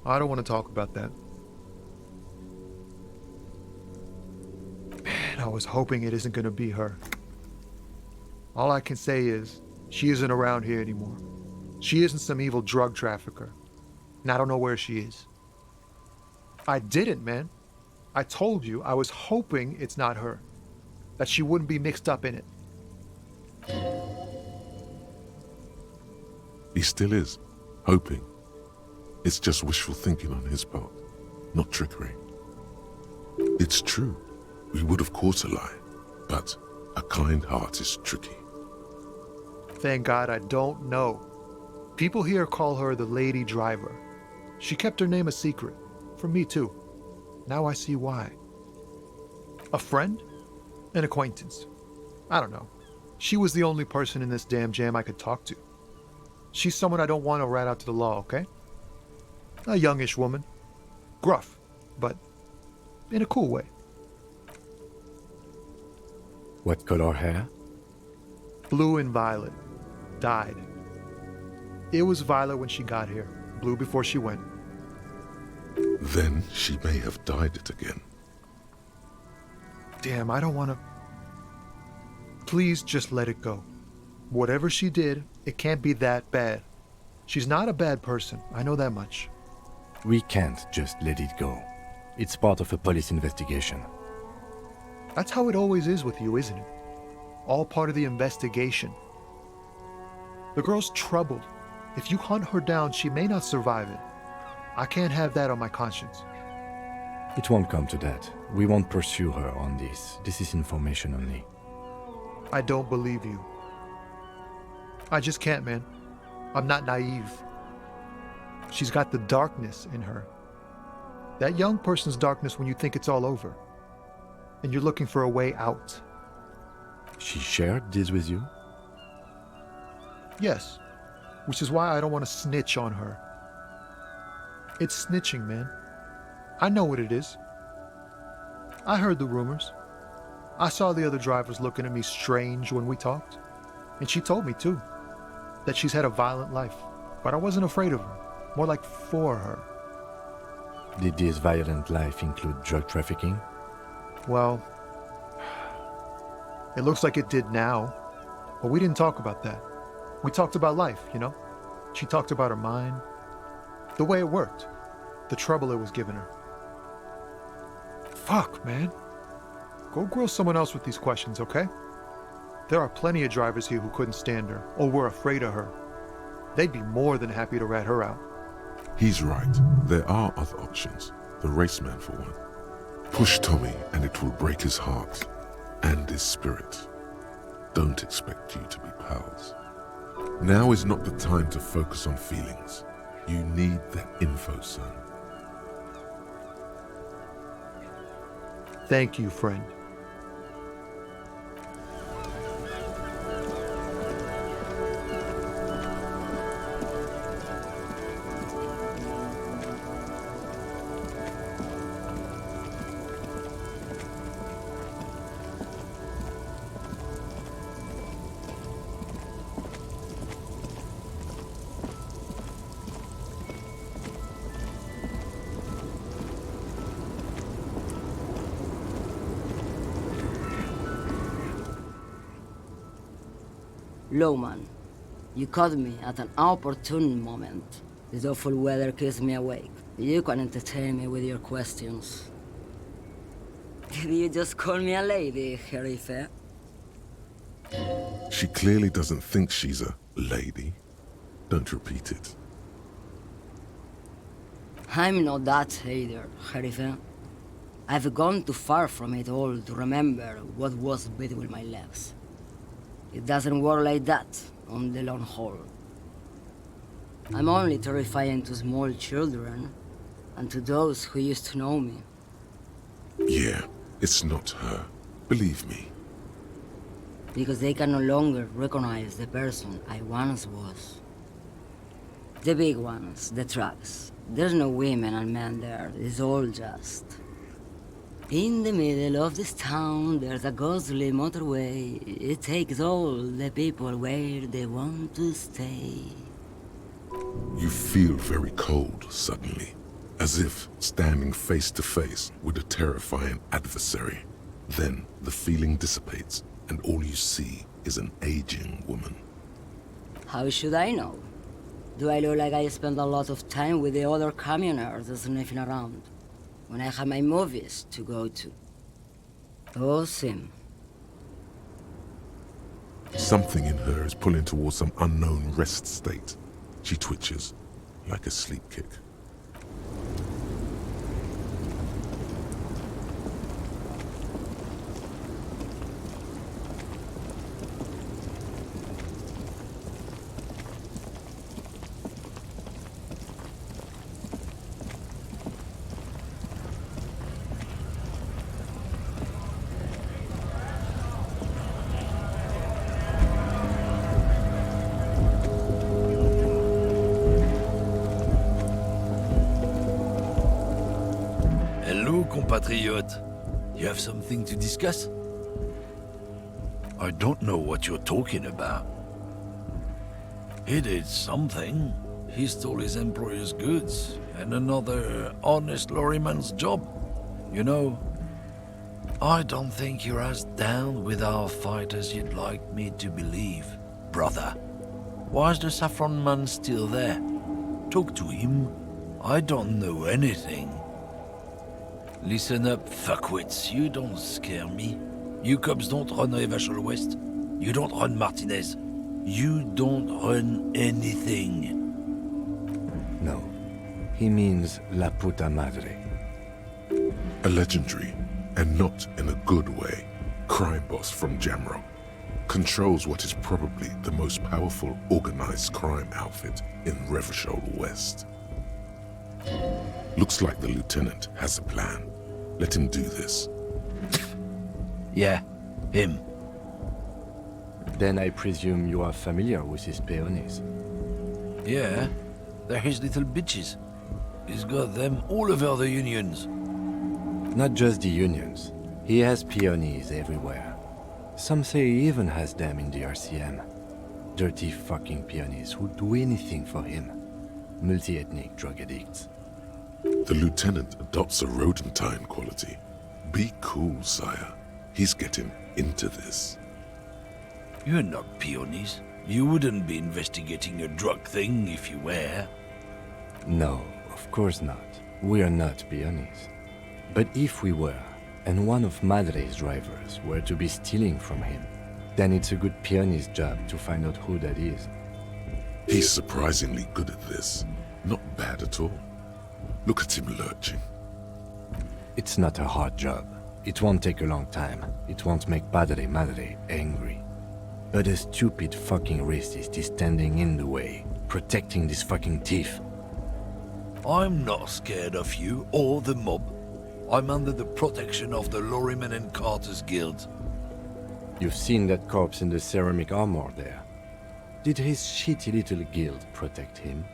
I don't want to talk about that. Man, I was hoping it isn't going to be her. All I can say is, she isn't around here anymore. She isn't some evil drug trafficker. And I don't know where she is. I didn't, man. I told you I was hoping it's not her. That she wouldn't be mixed up in it. He still is, hoping. It's just wishful thinking on his part, not trickery. It's true, we would of course lie, but a kind heart is tricky. Thank God I don't know. People here call her the Lady Driver. She kept her name a secret. From me too. Now I see why. A friend? An acquaintance? I don't know. She was the only person in this damn jam I could talk to. She's someone I don't want to rat out to the law, okay? A youngish woman. Gruff, but in a cool way. What color hair? Blue and violet. Dyed. It was violet when she got here. Blue before she went. Then she may have dyed it again. Damn, I don't want to... Please just let it go. Whatever she did, it can't be that bad. She's not a bad person, I know that much. We can't just let it go. It's part of a police investigation. That's how it always is with you, isn't it? All part of the investigation. The girl's troubled. If you hunt her down, she may not survive it. I can't have that on my conscience. It won't come to that. We won't pursue her on this. This is information only. I don't believe you. I just can't, man. I'm not naive. She's got the darkness in her. That young person's darkness when you think it's all over. And you're looking for a way out. She shared this with you? Yes. Which is why I don't want to snitch on her. It's snitching, man. I know what it is. I heard the rumors. I saw the other drivers looking at me strange when we talked. And she told me, too, that she's had a violent life. But I wasn't afraid of her. More like for her. Did this violent life include drug trafficking? Well, it looks like it did now. But we didn't talk about that. We talked about life, you know? She talked about her mind. The way it worked. The trouble it was giving her. Fuck, man. Go grill someone else with these questions, okay? There are plenty of drivers here who couldn't stand her, or were afraid of her. They'd be more than happy to rat her out. He's right. There are other options. The raceman, for one. Push Tommy and it will break his heart and his spirit. Don't expect you to be pals. Now is not the time to focus on feelings. You need that info, son. Thank you, friend. Lowman, you caught me at an opportune moment. This awful weather keeps me awake. You can entertain me with your questions. Did you just call me a lady, Herife? She clearly doesn't think she's a lady. Don't repeat it. I'm not that either, Herife. I've gone too far from it all to remember what was between my legs. It doesn't work like that on the long haul. I'm only terrifying to small children and to those who used to know me. Yeah, it's not her. Believe me. Because they can no longer recognize the person I once was. The big ones, the trucks. There's no women and men there. It's all just... In the middle of this town, there's a ghostly motorway. It takes all the people where they want to stay. You feel very cold suddenly. as if standing face to face with a terrifying adversary. Then the feeling dissipates, and all you see is an aging woman. How should I know? Do I look like I spend a lot of time with the other communers sniffing around, when I have my movies to go to? Oh, Sim. Something in her is pulling towards some unknown rest state. She twitches, like a sleep kick. Hello, compatriot. You have something to discuss? I don't know what you're talking about. He did something. He stole his employer's goods and another honest lorryman's job. You know, I don't think you're as down with our fight as you'd like me to believe, brother. Why is the saffron man still there? Talk to him. I don't know anything. Listen up, fuckwits. You don't scare me. You cops don't run Revachol West. You don't run Martinez. You don't run anything. No. He means La Puta Madre. A legendary, and not in a good way, crime boss from Jamrock controls what is probably the most powerful organized crime outfit in Revachol West. Looks like the lieutenant has a plan. Let him do this. Yeah, him. Then I presume you are familiar with his peonies. Yeah, they're his little bitches. He's got them all over the unions. Not just the unions. He has peonies everywhere. Some say he even has them in the RCM. Dirty fucking peonies who'd do anything for him. Multi-ethnic drug addicts. The lieutenant adopts a rodentine quality. Be cool, sire. He's getting into this. You're not peonies. You wouldn't be investigating a drug thing if you were. No, of course not. We are not peonies. But if we were, and one of Madre's drivers were to be stealing from him, then it's a good peony's job to find out who that is. He's surprisingly good at this. Not bad at all. Look at him lurching. It's not a hard job. It won't take a long time. It won't make Padre Madre angry. But a stupid fucking racist is standing in the way, protecting this fucking thief. I'm not scared of you or the mob. I'm under the protection of the Lorrymen and Carters Guild. You've seen that corpse in the ceramic armor there. Did his shitty little guild protect him?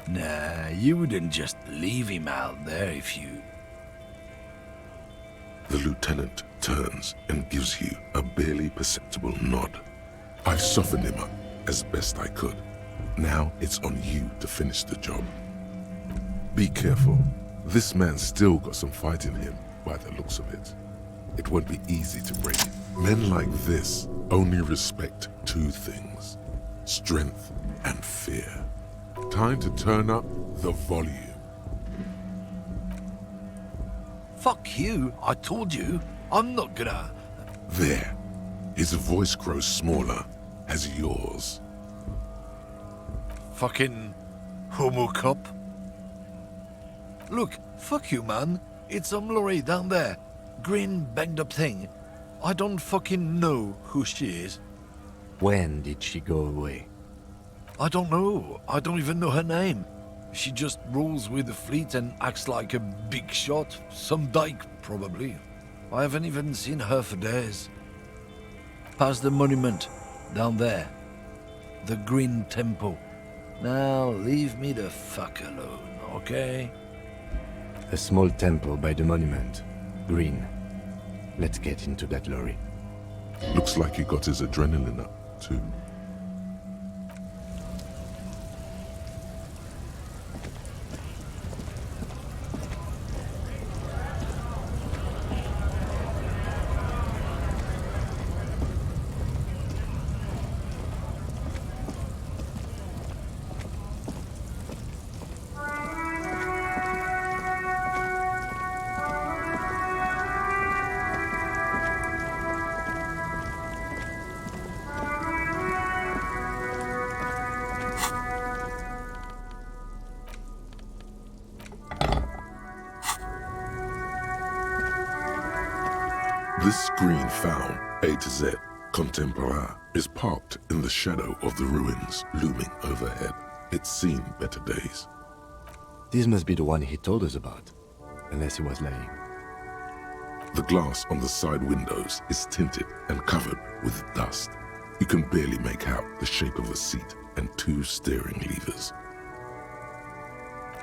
Nah, you wouldn't just leave him out there if you... The lieutenant turns and gives you a barely perceptible nod. I've softened him up as best I could. Now it's on you to finish the job. Be careful. This man's still got some fight in him by the looks of it. It won't be easy to break. Men like this only respect two things: strength and fear. Time to turn up the volume. Fuck you, I told you. I'm not gonna... There. His voice grows smaller as yours. Fucking... homo cop. Look, fuck you, man. It's some lorry down there. Green banged up thing. I don't fucking know who she is. When did she go away? I don't know. I don't even know her name. She just rolls with the fleet and acts like a big shot. Some dyke, probably. I haven't even seen her for days. Past the monument, down there. The Green Temple. Now, leave me the fuck alone, okay? A small temple by the monument. Green. Let's get into that lorry. Looks like he got his adrenaline up, too. This green fowl, A to Z, contemporain, is parked in the shadow of the ruins looming overhead. It's seen better days. This must be the one he told us about, unless he was lying. The glass on the side windows is tinted and covered with dust. You can barely make out the shape of a seat and 2 steering levers.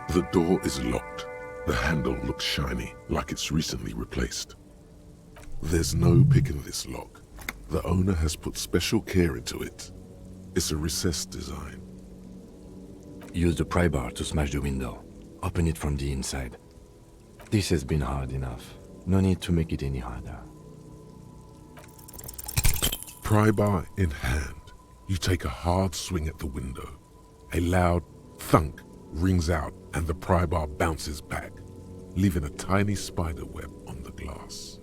The door is locked. The handle looks shiny, like it's recently replaced. There's no picking this lock. The owner has put special care into it. It's a recessed design. Use the pry bar to smash the window. Open it from the inside. This has been hard enough. No need to make it any harder. Pry bar in hand, you take a hard swing at the window. A loud thunk rings out and the pry bar bounces back, leaving a tiny spider web on the glass.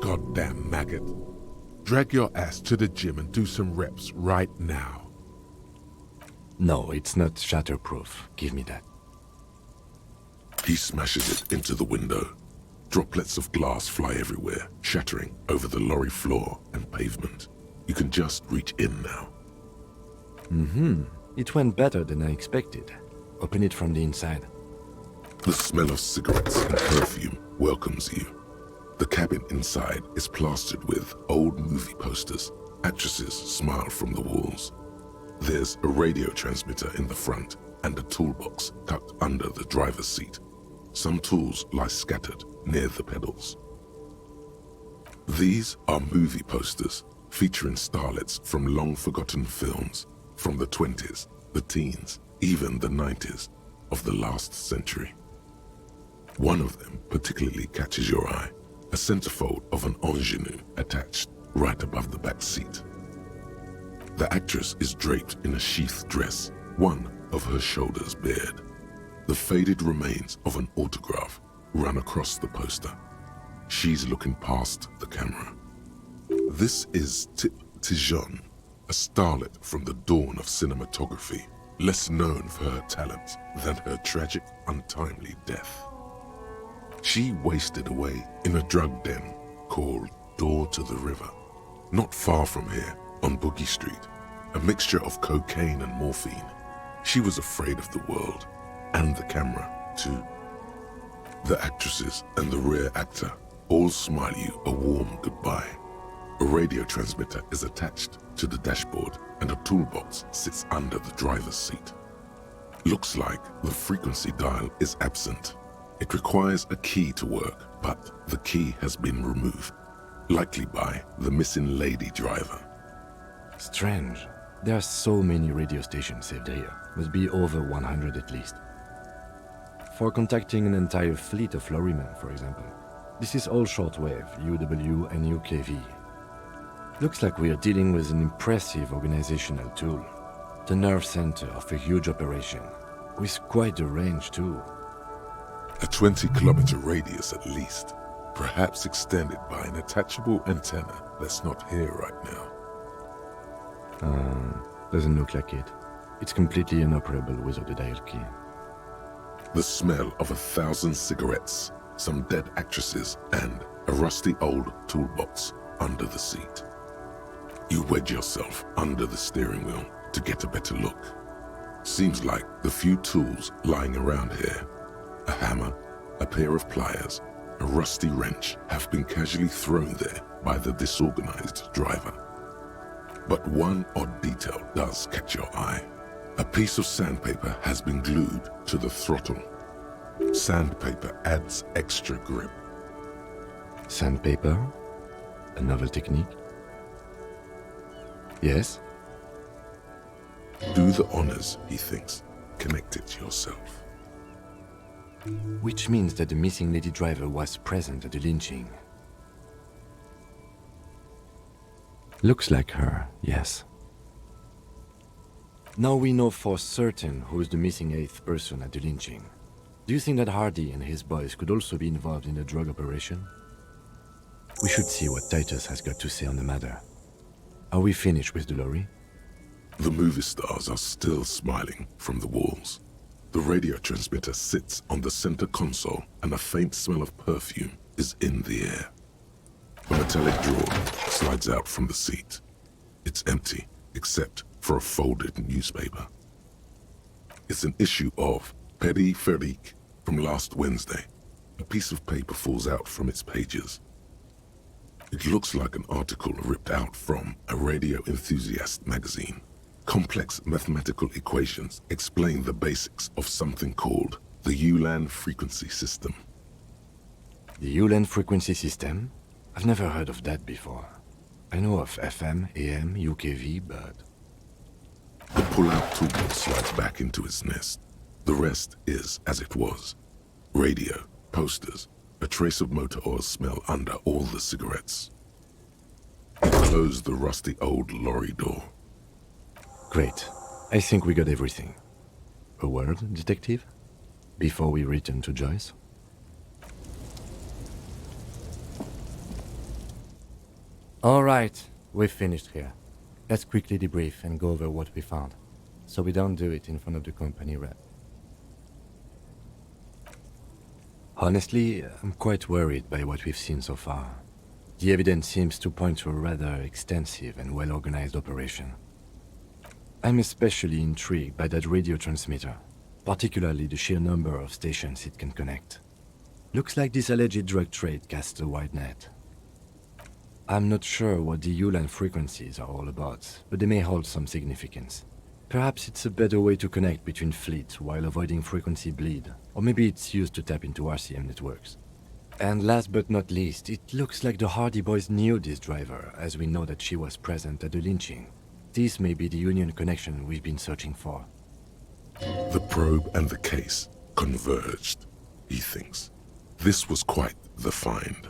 Goddamn maggot. Drag your ass to the gym and do some reps right now. No, it's not shatterproof. Give me that. He smashes it into the window. Droplets of glass fly everywhere, shattering over the lorry floor and pavement. You can just reach in now. It went better than I expected. Open it from the inside. The smell of cigarettes and perfume welcomes you. The cabin inside is plastered with old movie posters. Actresses smile from the walls. There's a radio transmitter in the front and a toolbox tucked under the driver's seat. Some tools lie scattered near the pedals. These are movie posters featuring starlets from long-forgotten films from the 20s, the teens, even the 90s of the last century. One of them particularly catches your eye, a centerfold of an ingenue attached right above the back seat. The actress is draped in a sheathed dress, one of her shoulders bared. The faded remains of an autograph run across the poster. She's looking past the camera. This is Tip Tijon, a starlet from the dawn of cinematography, less known for her talent than her tragic, untimely death. She wasted away in a drug den called Door to the River, not far from here on Boogie Street, a mixture of cocaine and morphine. She was afraid of the world, and the camera, too. The actresses and the rear actor all smile you a warm goodbye. A radio transmitter is attached to the dashboard and a toolbox sits under the driver's seat. Looks like the frequency dial is absent. It requires a key to work, but the key has been removed, likely by the missing lady driver. Strange. There are so many radio stations saved here. Must be over 100 at least. For contacting an entire fleet of lorrymen, for example. This is all shortwave, UW and UKV. Looks like we are dealing with an impressive organizational tool. The nerve center of a huge operation, with quite a range too. A 20-kilometer radius at least, perhaps extended by an attachable antenna that's not here right now. Doesn't look like it. It's completely inoperable without a dial key. The smell of 1,000 cigarettes, some dead actresses, and a rusty old toolbox under the seat. You wedge yourself under the steering wheel to get a better look. Seems like the few tools lying around here, a hammer, a pair of pliers, a rusty wrench, have been casually thrown there by the disorganized driver. But one odd detail does catch your eye. A piece of sandpaper has been glued to the throttle. Sandpaper adds extra grip. Sandpaper? A novel technique? Yes? Do the honors, he thinks. Connect it yourself. Which means that the missing lady driver was present at the lynching. Looks like her, yes. Now we know for certain who's the missing 8th person at the lynching. Do you think that Hardy and his boys could also be involved in the drug operation? We should see what Titus has got to say on the matter. Are we finished with the lorry? The movie stars are still smiling from the walls. The radio transmitter sits on the center console and a faint smell of perfume is in the air. A metallic drawer slides out from the seat. It's empty, except for a folded newspaper. It's an issue of Périphérique from last Wednesday. A piece of paper falls out from its pages. It looks like an article ripped out from a radio enthusiast magazine. Complex mathematical equations explain the basics of something called the Ulan frequency system. The Ulan frequency system? I've never heard of that before. I know of FM, AM, UKV, but... The pull-out toolbox slides back into its nest. The rest is as it was. Radio, posters, a trace of motor oil smell under all the cigarettes. He closed the rusty old lorry door. Great. I think we got everything. A word, detective? Before we return to Joyce? All right, we've finished here. Let's quickly debrief and go over what we found, so we don't do it in front of the company rep. Honestly, I'm quite worried by what we've seen so far. The evidence seems to point to a rather extensive and well-organized operation. I'm especially intrigued by that radio transmitter, particularly the sheer number of stations it can connect. Looks like this alleged drug trade casts a wide net. I'm not sure what the Ulan frequencies are all about, but they may hold some significance. Perhaps it's a better way to connect between fleets while avoiding frequency bleed, or maybe it's used to tap into RCM networks. And last but not least, it looks like the Hardy Boys knew this driver, as we know that she was present at the lynching. This may be the Union connection we've been searching for. The probe and the case converged, he thinks. This was quite the find.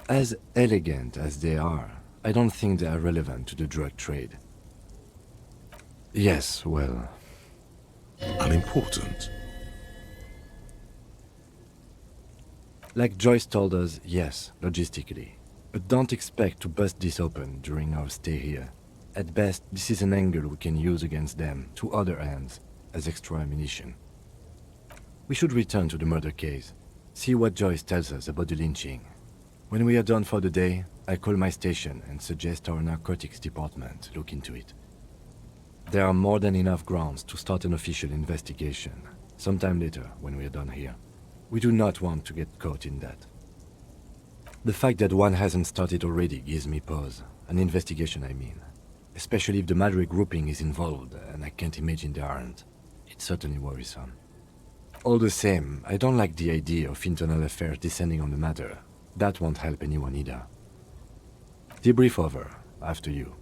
As elegant as they are, I don't think they are relevant to the drug trade. Yes, well... Unimportant. Like Joyce told us, yes, logistically. But don't expect to bust this open during our stay here. At best, this is an angle we can use against them, to other ends, as extra ammunition. We should return to the murder case, see what Joyce tells us about the lynching. When we are done for the day, I call my station and suggest our narcotics department look into it. There are more than enough grounds to start an official investigation, sometime later when we are done here. We do not want to get caught in that. The fact that one hasn't started already gives me pause, an investigation I mean. Especially if the Madre grouping is involved, and I can't imagine they aren't. It's certainly worrisome. All the same, I don't like the idea of internal affairs descending on the matter. That won't help anyone either. Debrief over, after you.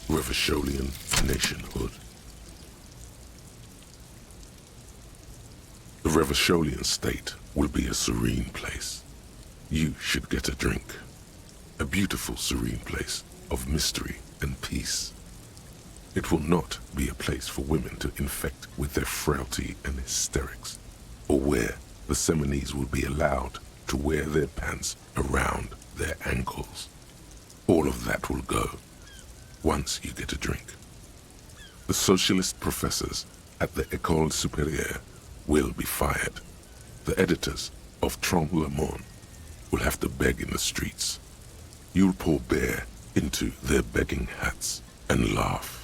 Revacholian nationhood. The Revacholian state will be a serene place. You should get a drink. A beautiful, serene place of mystery and peace. It will not be a place for women to infect with their frailty and hysterics, or where the Seminese will be allowed to wear their pants around their ankles. All of that will go once you get a drink. The socialist professors at the École Supérieure will be fired. The editors of Trompe le Monde will have to beg in the streets. You'll pour beer into their begging hats and laugh.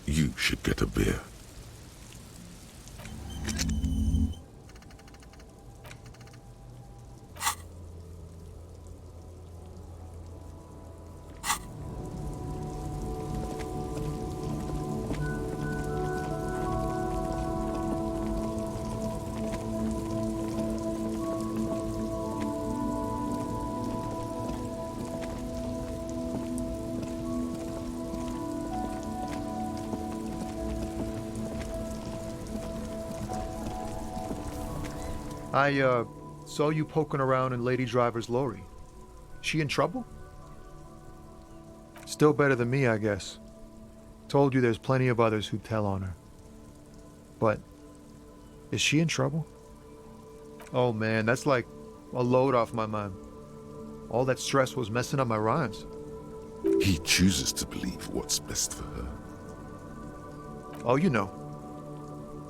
You should get a beer. I saw you poking around in Lady Driver's lorry. She in trouble? Still better than me, I guess. Told you there's plenty of others who'd tell on her. But, is she in trouble? Oh man, that's like a load off my mind. All that stress was messing up my rhymes. He chooses to believe what's best for her. Oh, you know.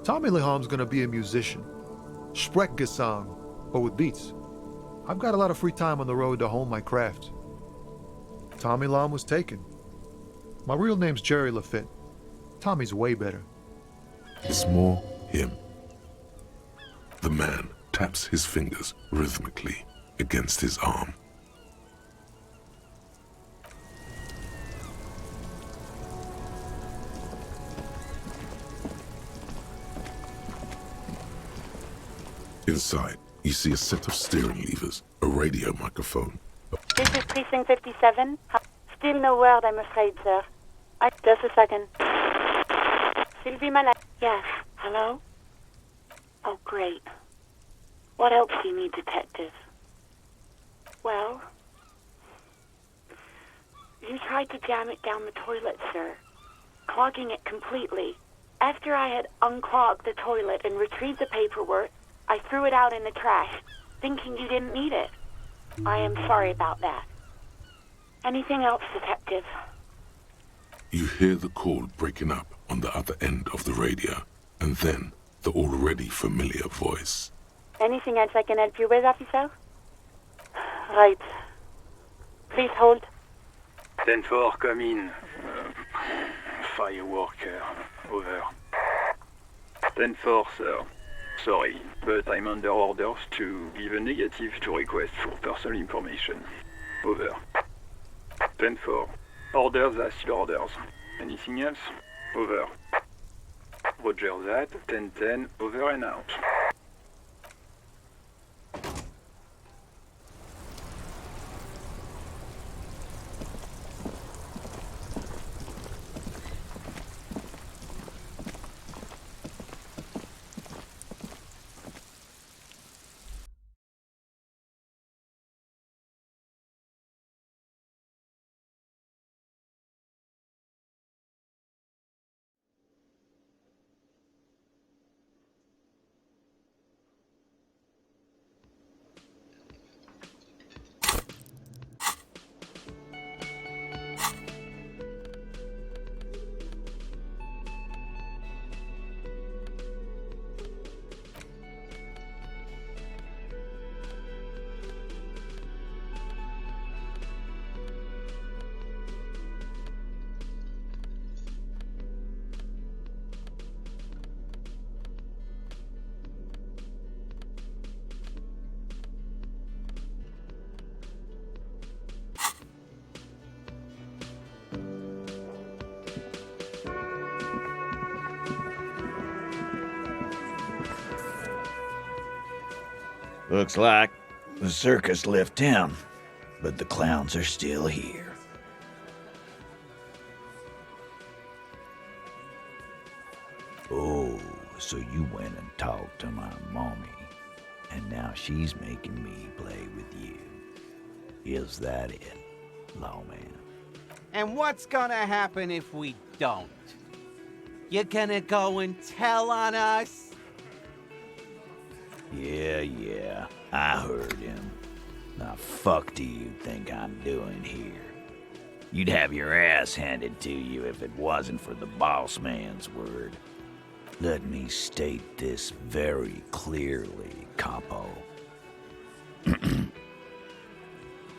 Tommy Leham's gonna be a musician. Sprechgesang, or with beats. I've got a lot of free time on the road to hone my craft. Tommy Long was taken. My real name's Jerry Lafitte. Tommy's way better. It's more him. The man taps his fingers rhythmically against his arm. Inside, you see a set of steering levers, a radio microphone. This is Precinct 57. Still no word, I'm afraid, sir. Just a second. Sylvie Malak. Yes. Hello? Oh, great. What else do you need, detective? Well, you tried to jam it down the toilet, sir, clogging it completely. After I had unclogged the toilet and retrieved the paperwork, I threw it out in the trash, thinking you didn't need it. I am sorry about that. Anything else, detective? You hear the call breaking up on the other end of the radio, and then the already familiar voice. Anything else I can help you with, officer? Right. Please hold. 10-4, come in. Fireworker, over. 10-4, sir. Sorry, but I'm under orders to give a negative to request for personal information. Over. 10-4. Orders are still orders. Anything else? Over. Roger that. 10-10, over and out. Looks like the circus left town, but the clowns are still here. Oh, so you went and talked to my mommy, and now she's making me play with you. Is that it, lawman? And what's gonna happen if we don't? You gonna go and tell on us? Yeah, I heard him. Now fuck do you think I'm doing here? You'd have your ass handed to you if it wasn't for the boss man's word. Let me state this very clearly, capo.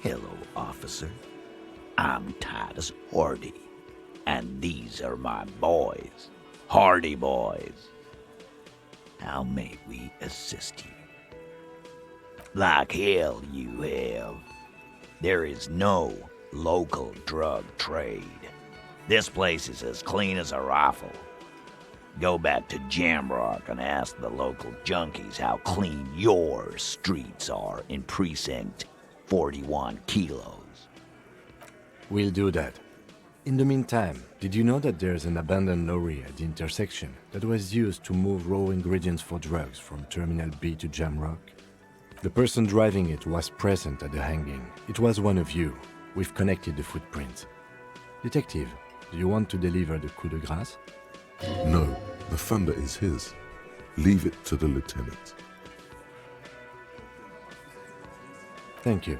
Hello, officer. I'm Titus Hardy, and these are my boys, Hardy boys. How may we assist you? Like hell you have. There is no local drug trade. This place is as clean as a rifle. Go back to Jamrock and ask the local junkies how clean your streets are in Precinct 41 Kilos. We'll do that. In the meantime, did you know that there's an abandoned lorry at the intersection that was used to move raw ingredients for drugs from Terminal B to Jamrock? The person driving it was present at the hanging. It was one of you. We've connected the footprint. Detective, do you want to deliver the coup de grâce? No, the thunder is his. Leave it to the lieutenant. Thank you.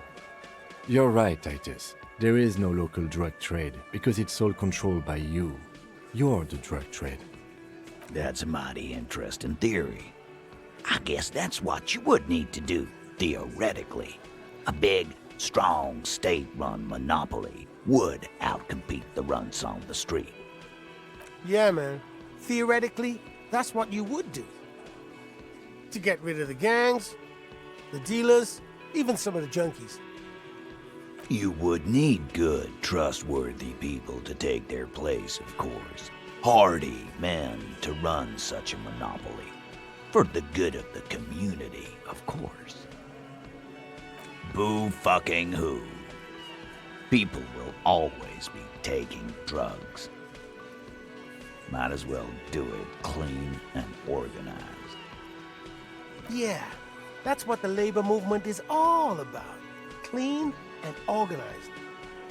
You're right, Titus. There is no local drug trade because it's all controlled by you. You're the drug trade. That's a mighty interesting theory. I guess that's what you would need to do, theoretically. A big, strong, state-run monopoly would outcompete the runts on the street. Yeah, man. Theoretically, that's what you would do. To get rid of the gangs, the dealers, even some of the junkies. You would need good, trustworthy people to take their place, of course. Hardy men to run such a monopoly. For the good of the community, of course. Boo fucking who. People will always be taking drugs. Might as well do it clean and organized. Yeah, that's what the labor movement is all about. Clean and organized.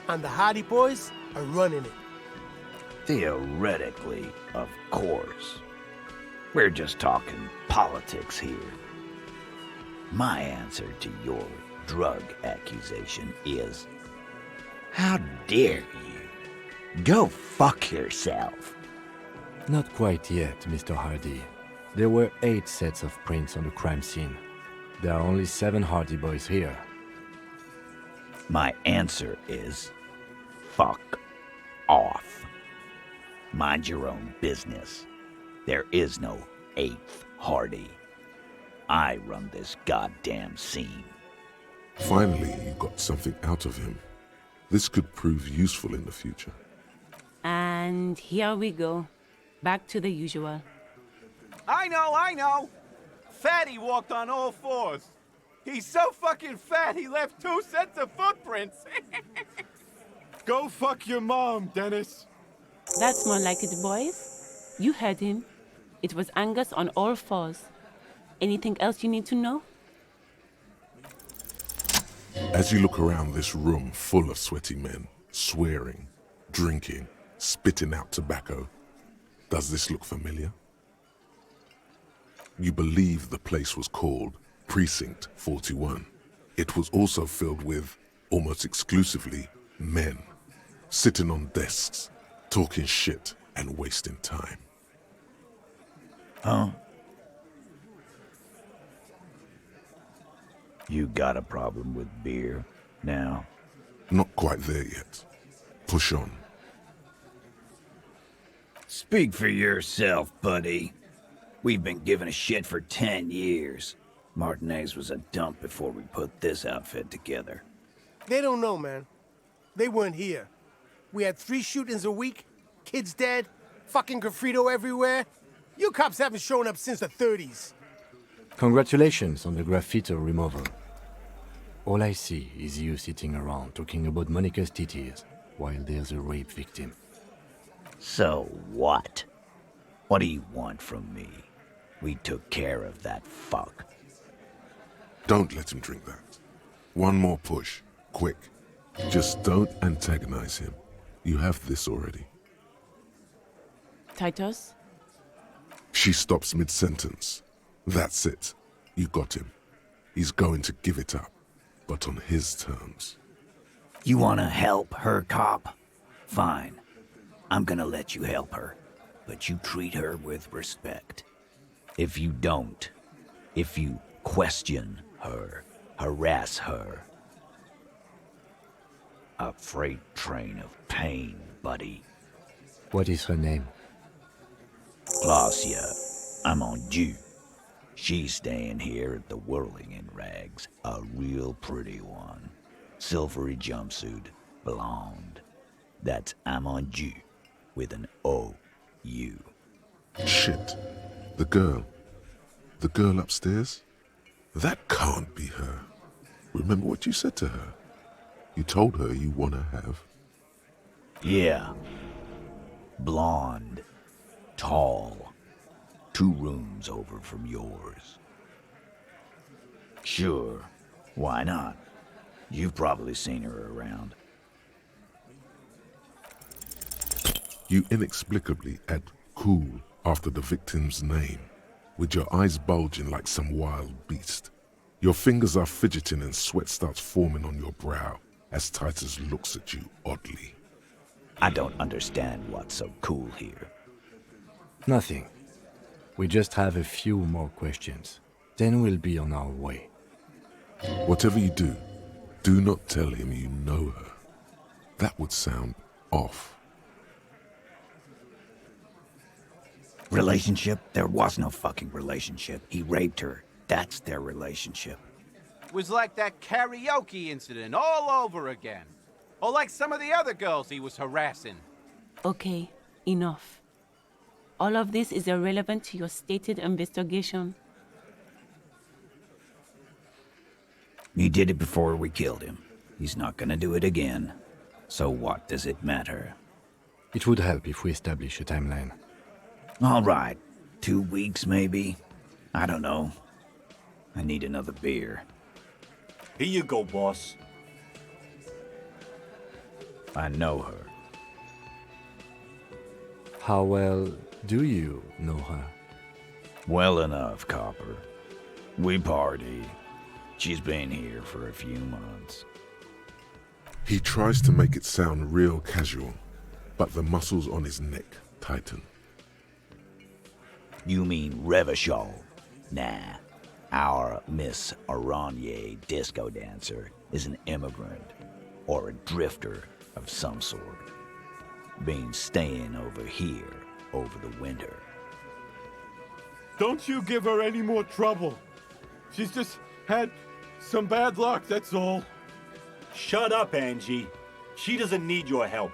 And the Hardy Boys are running it. Theoretically, of course. We're just talking politics here. My answer to your drug accusation is, how dare you? Go fuck yourself. Not quite yet, Mr. Hardy. There were 8 sets of prints on the crime scene. There are only 7 Hardy Boys here. My answer is, fuck off. Mind your own business. There is no 8th Hardy. I run this goddamn scene. Finally, you got something out of him. This could prove useful in the future. And here we go. Back to the usual. I know! Fatty walked on all 4s. He's so fucking fat he left 2 sets of footprints. Go fuck your mom, Dennis. That's more like it, boys. You heard him. It was Angus on all 4s. Anything else you need to know? As you look around this room full of sweaty men, swearing, drinking, spitting out tobacco, does this look familiar? You believe the place was called Precinct 41. It was also filled with, almost exclusively, men, sitting on desks, talking shit and wasting time. Huh? You got a problem with beer now? Not quite there yet. Push on. Speak for yourself, buddy. We've been giving a shit for 10 years. Martinez was a dump before we put this outfit together. They don't know, man. They weren't here. We had 3 shootings a week, kids dead, fucking graffito everywhere. You cops haven't shown up since the 30s. Congratulations on the graffiti removal. All I see is you sitting around talking about Monica's titties while there's a rape victim. So what? What do you want from me? We took care of that fuck. Don't let him drink that. One more push. Quick. Just don't antagonize him. You have this already. Titus? She stops mid-sentence. That's it. You got him. He's going to give it up, but on his terms. You wanna help her, cop? Fine. I'm gonna let you help her, but you treat her with respect. If you don't, if you question her, harass her, a freight train of pain, buddy. What is her name? Glacia, I'm on due. She's staying here at the Whirling in Rags, a real pretty one. Silvery jumpsuit, blonde. That's Amonju with an O-U. Shit. The girl. The girl upstairs? That can't be her. Remember what you said to her? You told her you want to have. Yeah. Blonde. Tall. 2 rooms over from yours. Sure. Why not? You've probably seen her around. You inexplicably add cool after the victim's name, with your eyes bulging like some wild beast. Your fingers are fidgeting and sweat starts forming on your brow as Titus looks at you oddly. I don't understand what's so cool here. Nothing. We just have a few more questions. Then we'll be on our way. Whatever you do not tell him you know her. That would sound off. Relationship? There was no fucking relationship. He raped her. That's their relationship. Was like that karaoke incident all over again. Or like some of the other girls he was harassing. Okay, enough. All of this is irrelevant to your stated investigation. He did it before we killed him. He's not gonna do it again. So what does it matter? It would help if we establish a timeline. All right. 2 weeks, maybe? I don't know. I need another beer. Here you go, boss. I know her. How well do you know her? Well enough, Copper. We party. She's been here for a few months. He tries to make it sound real casual, but the muscles on his neck tighten. You mean Revachol? Nah. Our Miss Aranye disco dancer is an immigrant or a drifter of some sort. Been staying over here over the winter. Don't you give her any more trouble. She's just had some bad luck, that's all. Shut up, Angie. She doesn't need your help.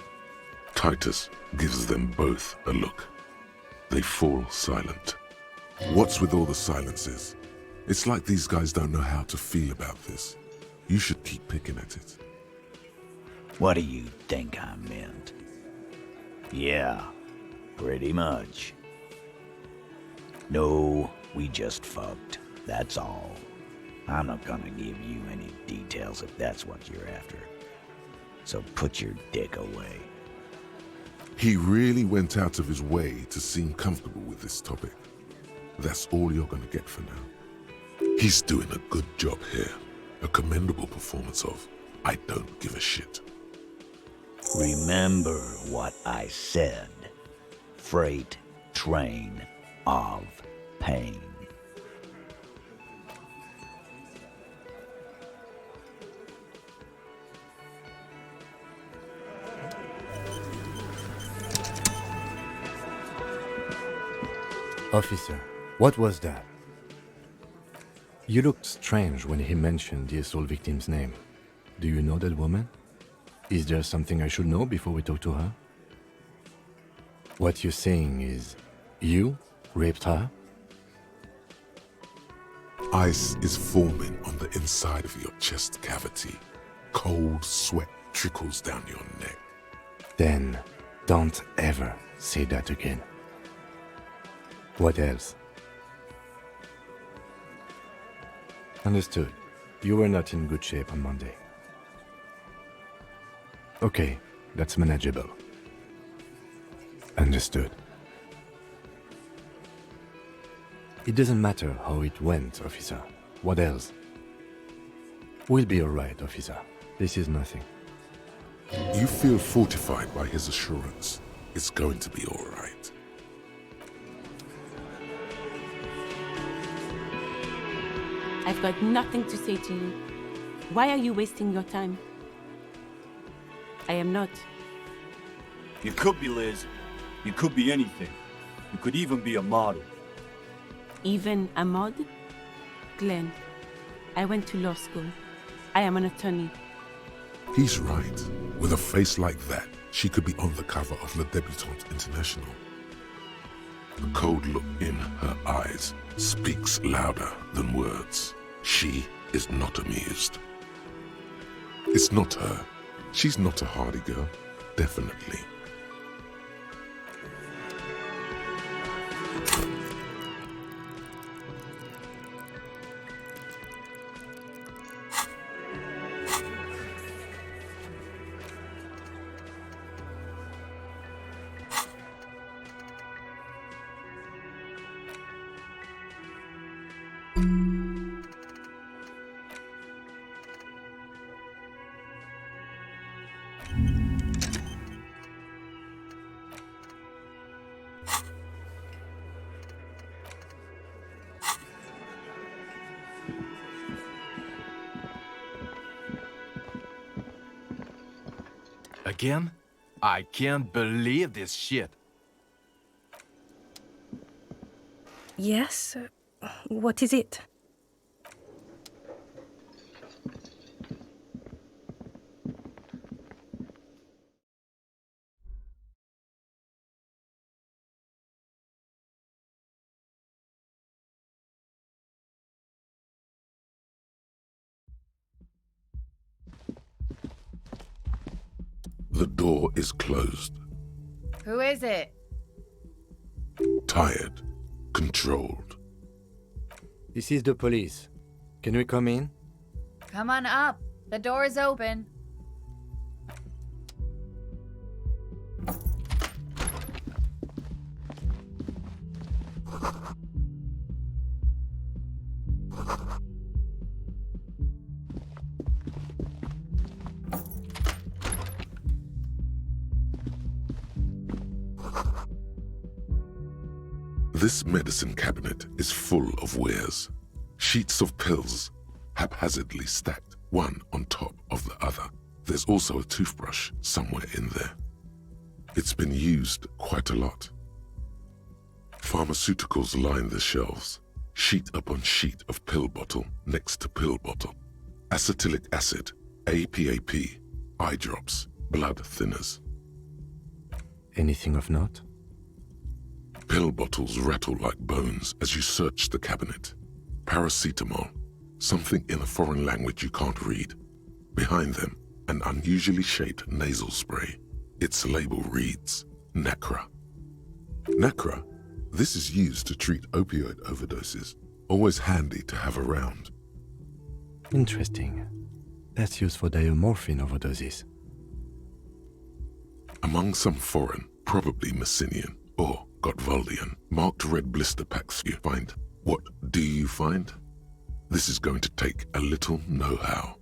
Titus gives them both a look. They fall silent. What's with all the silences? It's like these guys don't know how to feel about this. You should keep picking at it. What do you think I meant? Yeah, pretty much. No, we just fucked. That's all. I'm not gonna give you any details if that's what you're after. So put your dick away. He really went out of his way to seem comfortable with this topic. That's all you're gonna get for now. He's doing a good job here. A commendable performance of I don't give a shit. Remember what I said. Freight train of pain. Officer, what was that? You looked strange when he mentioned the assault victim's name. Do you know that woman? Is there something I should know before we talk to her? What you're saying is, you raped her? Ice is forming on the inside of your chest cavity. Cold sweat trickles down your neck. Then, don't ever say that again. What else? Understood. You were not in good shape on Monday. Okay, that's manageable. Understood. It doesn't matter how it went, officer. What else? We'll be alright, officer. This is nothing. You feel fortified by his assurance. It's going to be alright. I've got nothing to say to you. Why are you wasting your time? I am not. You could be Liz. You could be anything. You could even be a model. Even a mod? Glenn, I went to law school. I am an attorney. He's right. With a face like that, she could be on the cover of Le Debutante International. The cold look in her eyes speaks louder than words. She is not amused. It's not her. She's not a hardy girl. Definitely. Again? I can't believe this shit. Yes? What is it? The door is closed. Who is it? Tired. Controlled. This is the police. Can we come in? Come on up. The door is open. This medicine cabinet is full of wares. Sheets of pills, haphazardly stacked, one on top of the other. There's also a toothbrush somewhere in there. It's been used quite a lot. Pharmaceuticals line the shelves, sheet upon sheet of pill bottle next to pill bottle. Acetylic acid, APAP, eye drops, blood thinners. Anything of note? Pill bottles rattle like bones as you search the cabinet. Paracetamol, something in a foreign language you can't read. Behind them, an unusually shaped nasal spray. Its label reads, Nacra. Nacra, this is used to treat opioid overdoses. Always handy to have around. Interesting. That's used for diamorphine overdoses. Among some foreign, probably Messinian or Gottwaldian, marked red blister packs you find. What do you find? This is going to take a little know-how.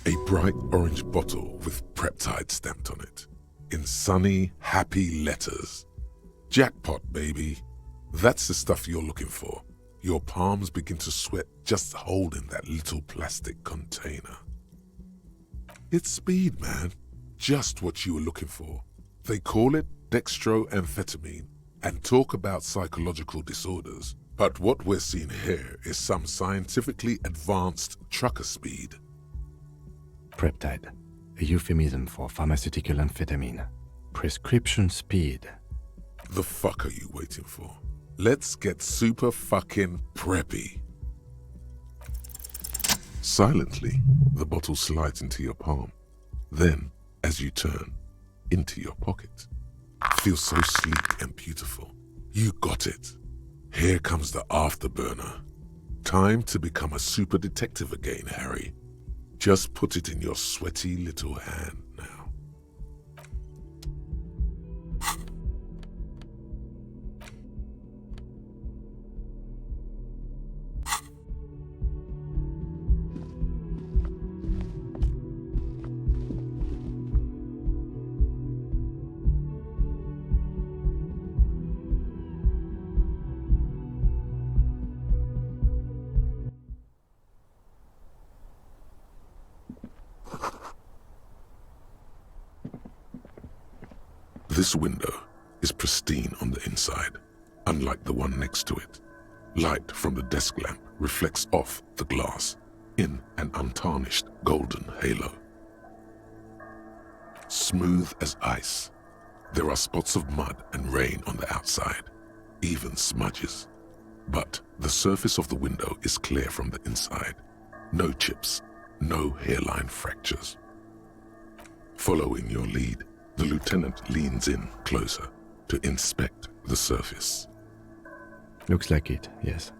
A bright orange bottle with Preptide stamped on it, in sunny, happy letters. Jackpot, baby. That's the stuff you're looking for. Your palms begin to sweat just holding that little plastic container. It's speed, man. Just what you were looking for. They call it dextroamphetamine and talk about psychological disorders. But what we're seeing here is some scientifically advanced trucker speed. Preptide, a euphemism for pharmaceutical amphetamine. Prescription speed. The fuck are you waiting for? Let's get super fucking preppy. Silently, the bottle slides into your palm. Then, as you turn, into your pocket. Feels so sleek and beautiful. You got it. Here comes the afterburner. Time to become a super detective again, Harry. Just put it in your sweaty little hand now. This window is pristine on the inside, unlike the one next to it. Light from the desk lamp reflects off the glass in an untarnished golden halo. Smooth as ice. There are spots of mud and rain on the outside, even smudges. But the surface of the window is clear from the inside. No chips, no hairline fractures. Following your lead, the lieutenant leans in closer to inspect the surface. Looks like it, yes.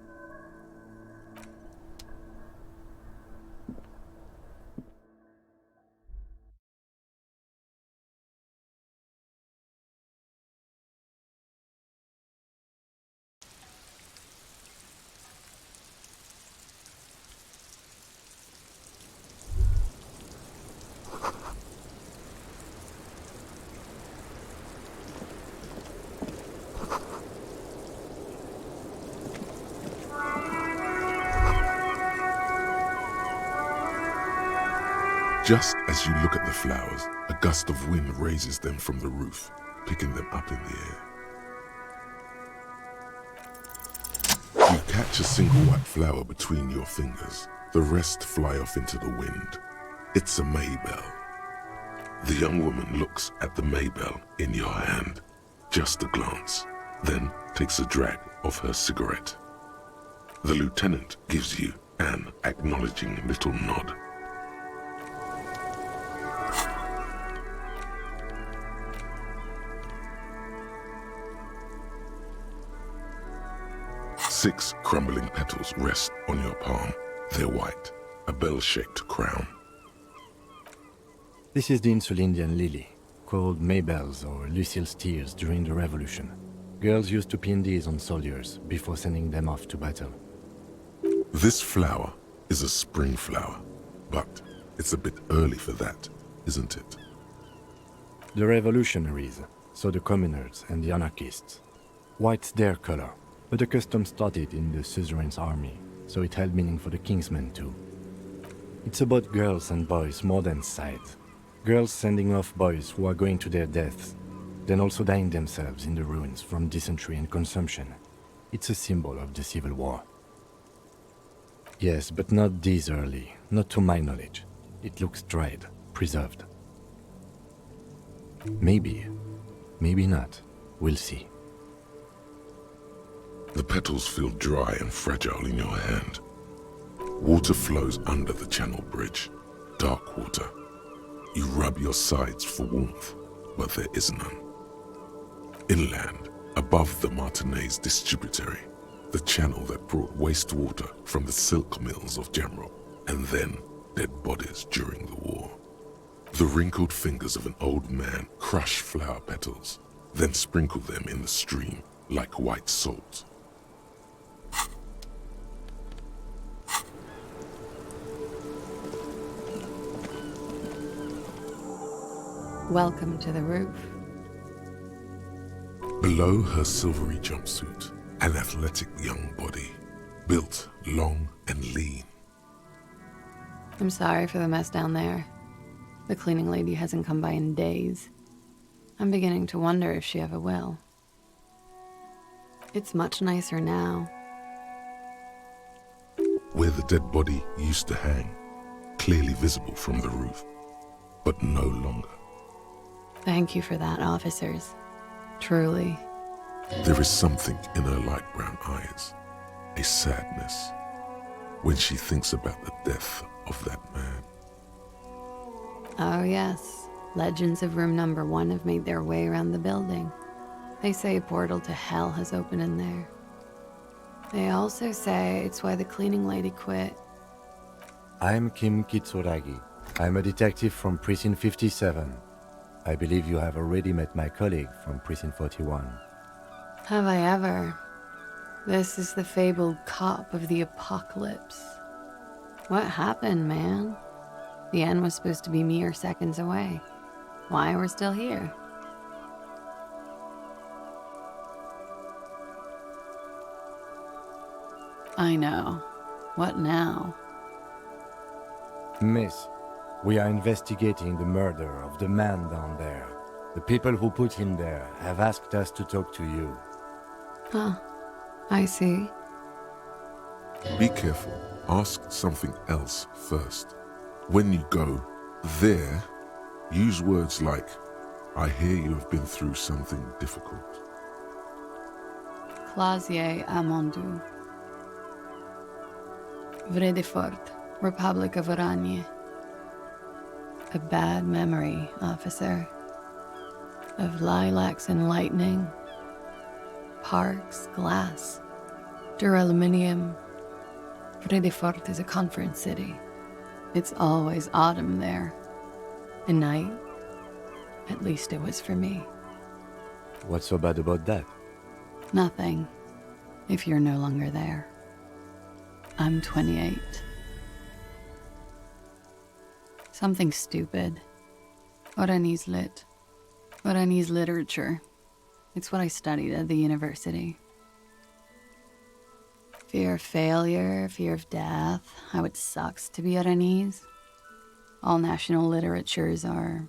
Just as you look at the flowers, a gust of wind raises them from the roof, picking them up in the air. You catch a single white flower between your fingers. The rest fly off into the wind. It's a Maybell. The young woman looks at the Maybell in your hand, just a glance, then takes a drag of her cigarette. The lieutenant gives you an acknowledging little nod. Six crumbling petals rest on your palm. They're white, a bell-shaped crown. This is the Insulindian lily, called Maybells or Lucille's tears during the Revolution. Girls used to pin these on soldiers before sending them off to battle. This flower is a spring flower, but it's a bit early for that, isn't it? The revolutionaries, so the communards and the anarchists. White's their color, but the custom started in the suzerain's army, so it held meaning for the king's men too. It's about girls and boys more than sight. Girls sending off boys who are going to their deaths, then also dying themselves in the ruins from dysentery and consumption. It's a symbol of the Civil War. Yes, but not this early, not to my knowledge. It looks dried, preserved. Maybe, maybe not. We'll see. The petals feel dry and fragile in your hand. Water flows under the channel bridge, dark water. You rub your sides for warmth, but there is none. Inland, above the Martinez distributary, the channel that brought wastewater from the silk mills of Jamrock, and then dead bodies during the war. The wrinkled fingers of an old man crush flower petals, then sprinkle them in the stream like white salt. Welcome to the roof. Below her silvery jumpsuit, an athletic young body, built long and lean. I'm sorry for the mess down there. The cleaning lady hasn't come by in days. I'm beginning to wonder if she ever will. It's much nicer now. Where the dead body used to hang, clearly visible from the roof, but no longer. Thank you for that, officers. Truly. There is something in her light brown eyes, a sadness, when she thinks about the death of that man. Oh yes, legends of room number 1 have made their way around the building. They say a portal to hell has opened in there. They also say it's why the cleaning lady quit. I'm Kim Kitsuragi. I'm a detective from Precinct 57. I believe you have already met my colleague from Precinct 41. Have I ever? This is the fabled cop of the apocalypse. What happened, man? The end was supposed to be mere seconds away. Why we're still here? I know. What now? Miss, we are investigating the murder of the man down there. The people who put him there have asked us to talk to you. Huh. I see. Be careful. Ask something else first. When you go there, use words like, I hear you have been through something difficult. Clasier Amondu. Vredefort, Republic of Oranje. A bad memory, officer. Of lilacs and lightning. Parks, glass, duraluminium. Vredefort is a conference city. It's always autumn there. And night. At least it was for me. What's so bad about that? Nothing. If you're no longer there. I'm 28. Something stupid. Oranese lit. Oranese literature. It's what I studied at the university. Fear of failure, fear of death, how it sucks to be Oranese. All national literatures are.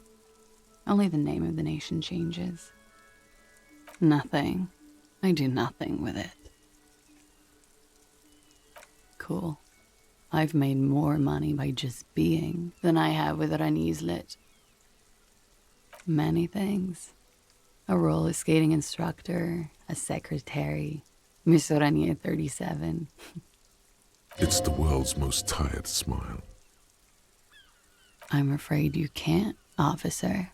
Only the name of the nation changes. Nothing. I do nothing with it. Cool. I've made more money by just being than I have with Rani's lit. Many things. A roller skating instructor, a secretary, Miss Orania 37. It's the world's most tired smile. I'm afraid you can't, officer.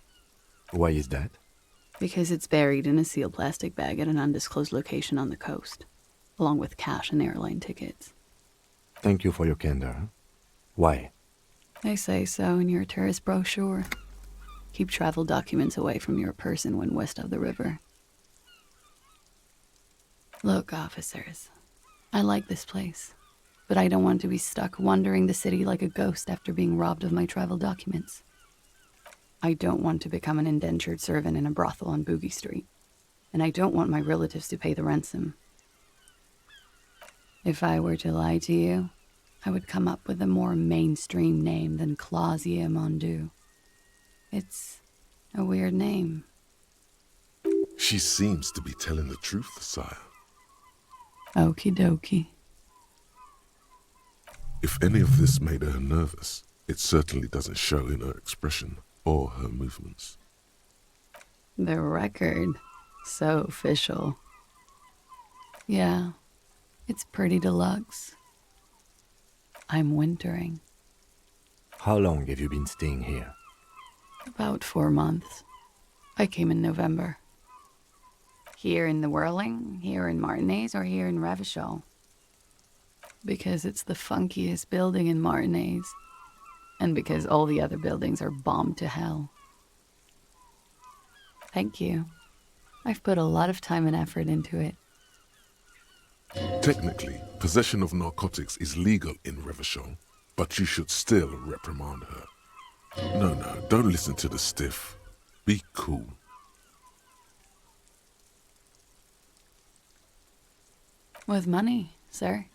Why is that? Because it's buried in a sealed plastic bag at an undisclosed location on the coast, along with cash and airline tickets. Thank you for your candor. Why? They say so in your tourist brochure. Keep travel documents away from your person when west of the river. Look, officers, I like this place, but I don't want to be stuck wandering the city like a ghost after being robbed of my travel documents. I don't want to become an indentured servant in a brothel on Boogie Street, and I don't want my relatives to pay the ransom. If I were to lie to you, I would come up with a more mainstream name than Clausia Mondu. It's a weird name. She seems to be telling the truth, sire. Okie dokie. If any of this made her nervous, it certainly doesn't show in her expression or her movements. The record. So official. Yeah, it's pretty deluxe. I'm wintering. How long have you been staying here? About 4 months. I came in November. Here in the Whirling, here in Martinez, or here in Revachol? Because it's the funkiest building in Martinez, and because all the other buildings are bombed to hell. Thank you. I've put a lot of time and effort into it. Technically, possession of narcotics is legal in Revachol, but you should still reprimand her. No, don't listen to the stiff. Be cool. With money, sir.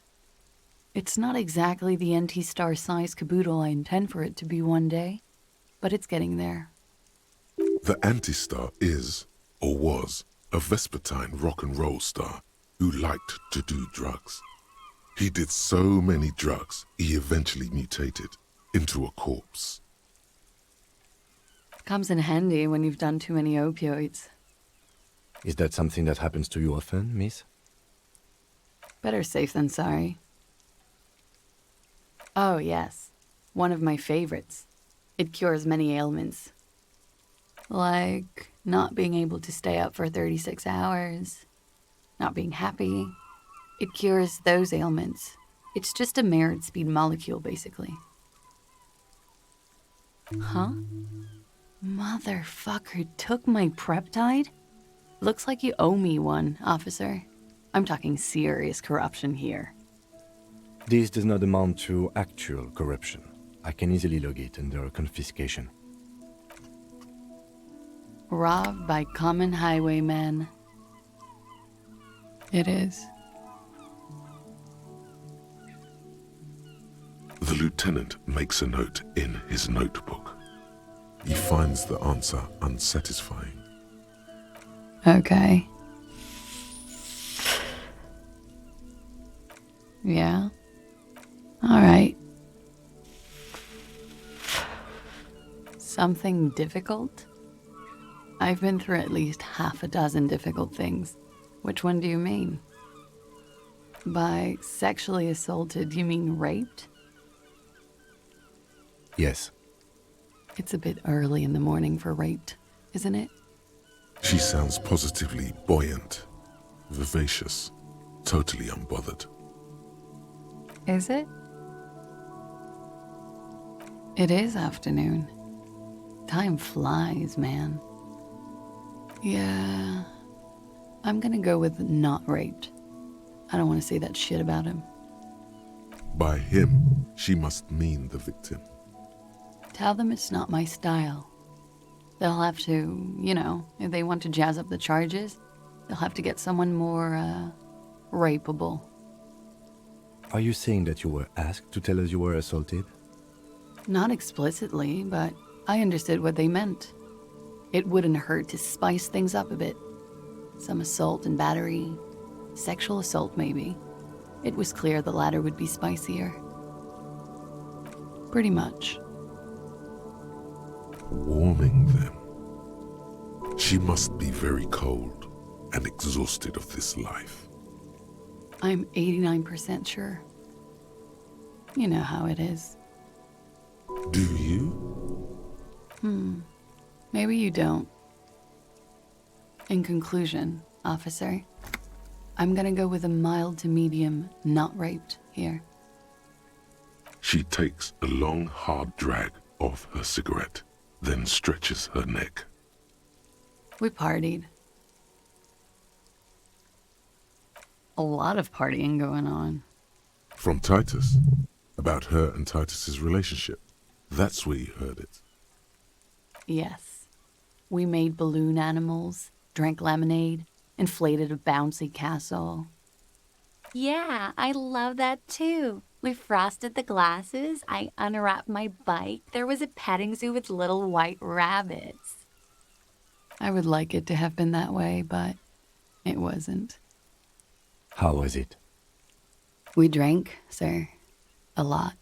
It's not exactly the NT-star size caboodle I intend for it to be one day, but it's getting there. The anti-star is, or was, a vespertine rock and roll star who liked to do drugs. He did so many drugs, he eventually mutated into a corpse. Comes in handy when you've done too many opioids. Is that something that happens to you often, miss? Better safe than sorry. Oh, yes. One of my favorites. It cures many ailments. Like not being able to stay up for 36 hours, not being happy. It cures those ailments. It's just a merit speed molecule, basically. Huh? Motherfucker took my Preptide? Looks like you owe me one, officer. I'm talking serious corruption here. This does not amount to actual corruption. I can easily log it under confiscation. Robbed by common highwaymen. It is. The lieutenant makes a note in his notebook. He finds the answer unsatisfying. Okay. Yeah. All right. Something difficult? I've been through at least half a dozen difficult things. Which one do you mean? By sexually assaulted, you mean raped? Yes. It's a bit early in the morning for raped, isn't it? She sounds positively buoyant, vivacious, totally unbothered. Is it? It is afternoon. Time flies, man. Yeah, I'm gonna go with not raped. I don't want to say that shit about him. By him, she must mean the victim. Tell them it's not my style. They'll have to, if they want to jazz up the charges, they'll have to get someone more, rapeable. Are you saying that you were asked to tell us you were assaulted? Not explicitly, but I understood what they meant. It wouldn't hurt to spice things up a bit. Some assault and battery, sexual assault maybe. It was clear the latter would be spicier. Pretty much. Warming them. She must be very cold and exhausted of this life. I'm 89% sure. You know how it is. Do you? Maybe you don't. In conclusion, officer, I'm gonna go with a mild to medium not raped here. She takes a long, hard drag off her cigarette, then stretches her neck. We partied. A lot of partying going on. From Titus. About her and Titus's relationship. That's where you heard it. Yes. We made balloon animals, drank lemonade, inflated a bouncy castle. Yeah, I love that too. We frosted the glasses, I unwrapped my bike, there was a petting zoo with little white rabbits. I would like it to have been that way, but it wasn't. How was it? We drank, sir. A lot.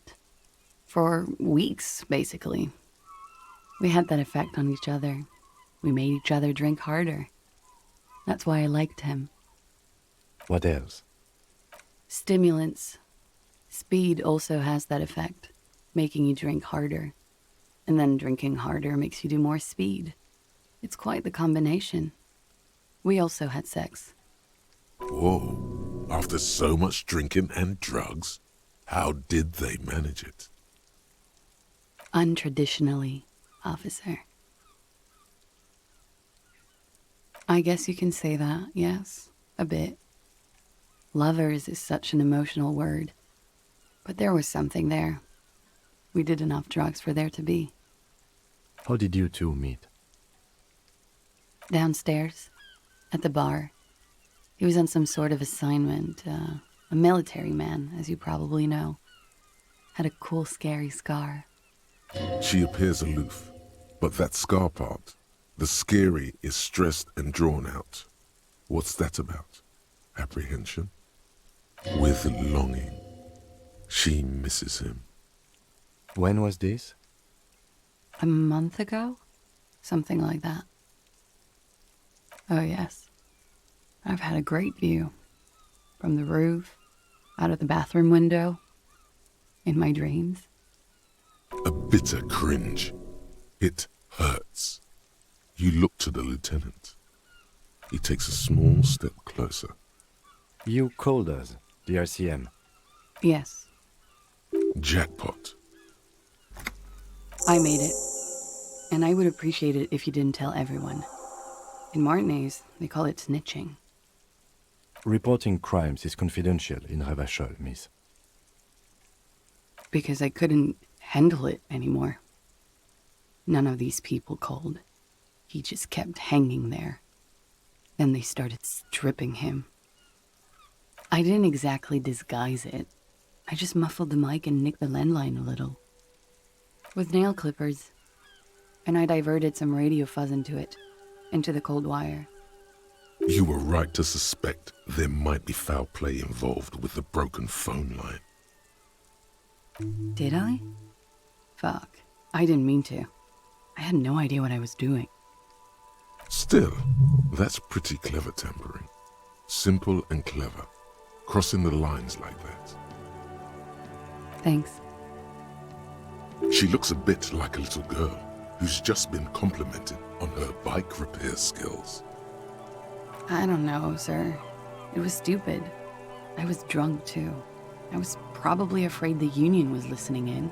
For weeks, basically. We had that effect on each other. We made each other drink harder. That's why I liked him. What else? Stimulants. Speed also has that effect, making you drink harder. And then drinking harder makes you do more speed. It's quite the combination. We also had sex. Whoa. After so much drinking and drugs, how did they manage it? Untraditionally, officer. I guess you can say that, yes, a bit. Lovers is such an emotional word. But there was something there. We did enough drugs for there to be. How did you two meet? Downstairs, at the bar. He was on some sort of assignment, a military man, as you probably know. Had a cool, scary scar. She appears aloof, but that scar part, the scary, is stressed and drawn out. What's that about? Apprehension? With longing. She misses him. When was this? A month ago? Something like that. Oh, yes. I've had a great view. From the roof, out of the bathroom window, in my dreams. A bitter cringe. It hurts. You look to the lieutenant. He takes a small step closer. You called us, the RCM. Yes. Jackpot. I made it. And I would appreciate it if you didn't tell everyone. In Martinez, they call it snitching. Reporting crimes is confidential in Revachol, miss. Because I couldn't handle it anymore. None of these people called. He just kept hanging there. Then they started stripping him. I didn't exactly disguise it. I just muffled the mic and nicked the landline a little. With nail clippers. And I diverted some radio fuzz into it. Into the cold wire. You were right to suspect there might be foul play involved with the broken phone line. Did I? Fuck. I didn't mean to. I had no idea what I was doing. Still, that's pretty clever tampering. Simple and clever. Crossing the lines like that. Thanks. She looks a bit like a little girl who's just been complimented on her bike repair skills. I don't know, sir. It was stupid. I was drunk, too. I was probably afraid the union was listening in.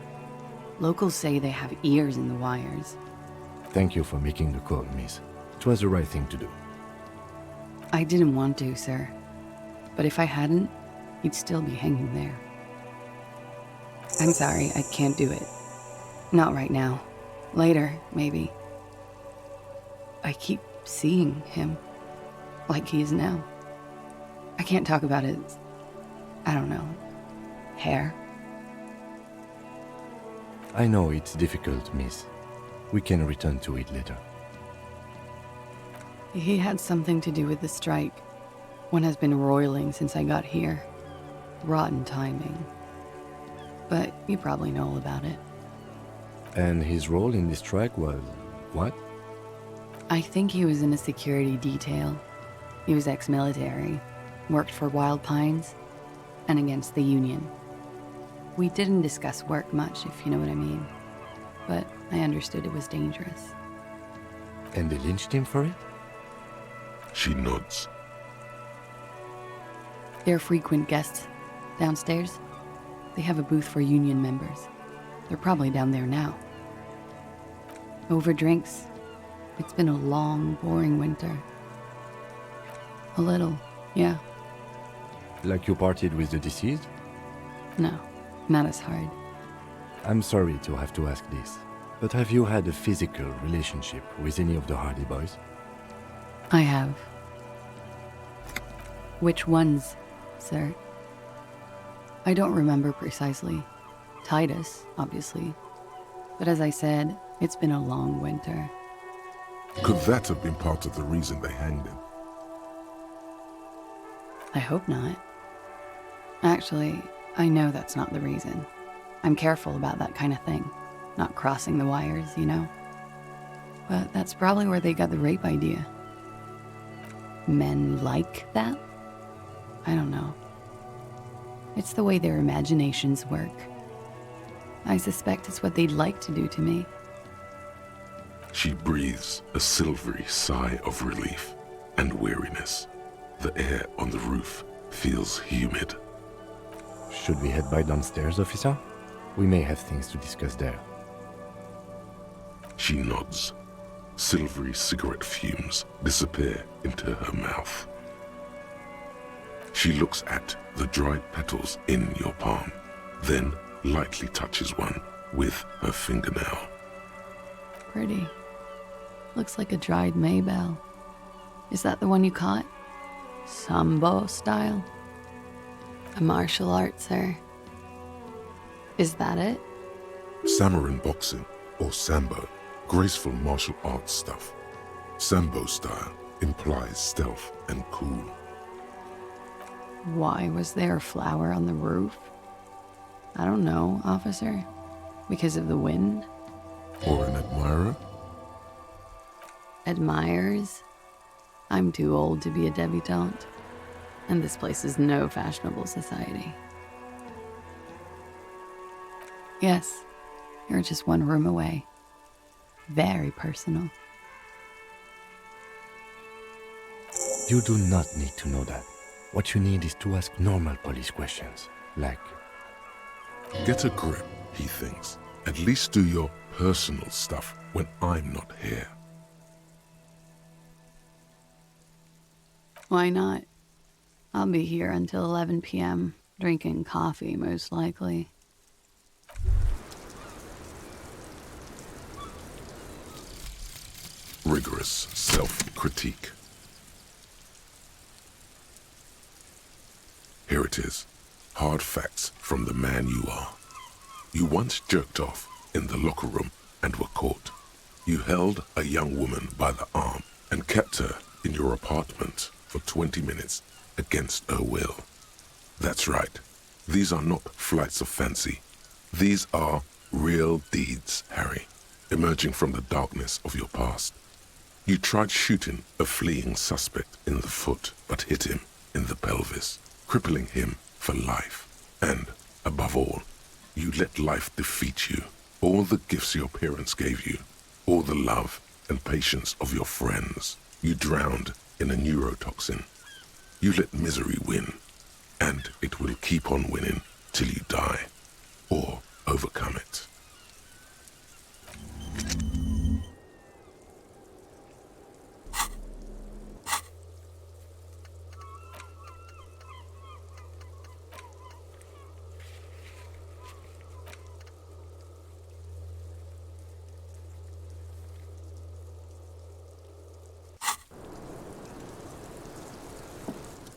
Locals say they have ears in the wires. Thank you for making the call, miss. It was the right thing to do. I didn't want to, sir. But if I hadn't, he'd still be hanging there. I'm sorry, I can't do it. Not right now. Later, maybe. I keep seeing him. Like he is now. I can't talk about his, I don't know, hair. I know it's difficult, miss. We can return to it later. He had something to do with the strike. One has been roiling since I got here. Rotten timing. But you probably know all about it. And his role in this strike was what? I think he was in a security detail. He was ex-military, worked for Wild Pines, and against the Union. We didn't discuss work much, if you know what I mean. But I understood it was dangerous. And they lynched him for it? She nods. They're frequent guests downstairs. They have a booth for Union members. They're probably down there now. Over drinks. It's been a long, boring winter. A little, yeah. Like you partied with the deceased? No, not as hard. I'm sorry to have to ask this, but have you had a physical relationship with any of the Hardy Boys? I have. Which ones, sir? I don't remember precisely. Titus, obviously. But as I said, it's been a long winter. Could that have been part of the reason they hanged him? I hope not. Actually, I know that's not the reason. I'm careful about that kind of thing. Not crossing the wires, you know? But that's probably where they got the rape idea. Men like that? I don't know. It's the way their imaginations work. I suspect it's what they'd like to do to me. She breathes a silvery sigh of relief and weariness. The air on the roof feels humid. Should we head back downstairs, officer? We may have things to discuss there. She nods. Silvery cigarette fumes disappear into her mouth. She looks at the dried petals in your palm, then lightly touches one with her fingernail. Pretty. Looks like a dried maybell. Is that the one you caught? Sambo style? A martial art, sir. Is that it? Samurai boxing, or sambo, graceful martial arts stuff. Sambo style implies stealth and cool. Why was there a flower on the roof? I don't know, officer. Because of the wind? Or an admirer? Admirers? I'm too old to be a debutante. And this place is no fashionable society. Yes, you're just one room away. Very personal. You do not need to know that. What you need is to ask normal police questions, like... Get a grip, he thinks. At least do your personal stuff when I'm not here. Why not? I'll be here until 11 p.m., drinking coffee, most likely. Rigorous self-critique. Here it is. Hard facts from the man you are. You once jerked off in the locker room and were caught. You held a young woman by the arm and kept her in your apartment for 20 minutes against her will. That's right. These are not flights of fancy. These are real deeds, Harry, emerging from the darkness of your past. You tried shooting a fleeing suspect in the foot, but hit him in the pelvis, crippling him for life. And, above all, you let life defeat you. All the gifts your parents gave you, all the love and patience of your friends, you drowned in a neurotoxin. You let misery win, and it will keep on winning till you die, or overcome it.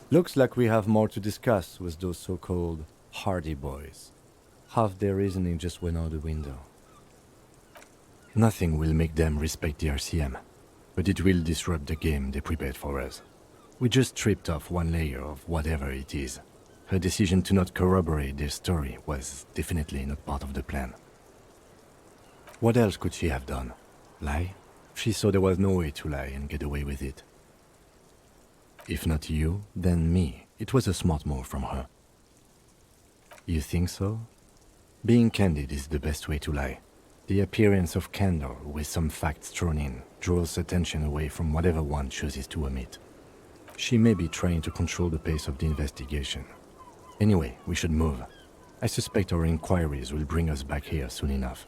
Looks like we have more to discuss with those so-called Hardy Boys. Half their reasoning just went out the window. Nothing will make them respect the RCM, but it will disrupt the game they prepared for us. We just stripped off one layer of whatever it is. Her decision to not corroborate their story was definitely not part of the plan. What else could she have done? Lie? She saw there was no way to lie and get away with it. If not you, then me. It was a smart move from her. You think so? Being candid is the best way to lie. The appearance of candor with some facts thrown in draws attention away from whatever one chooses to omit. She may be trying to control the pace of the investigation. Anyway, we should move. I suspect our inquiries will bring us back here soon enough.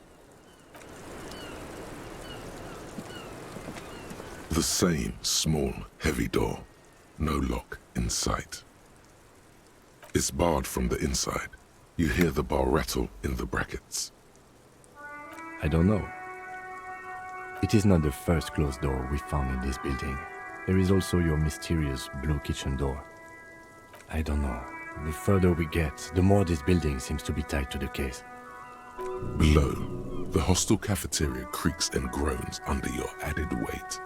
The same small, heavy door. No lock in sight. It's barred from the inside. You hear the bar rattle in the brackets. I don't know. It is not the first closed door we found in this building. There is also your mysterious blue kitchen door. I don't know. The further we get, the more this building seems to be tied to the case. Below, the hostel cafeteria creaks and groans under your added weight.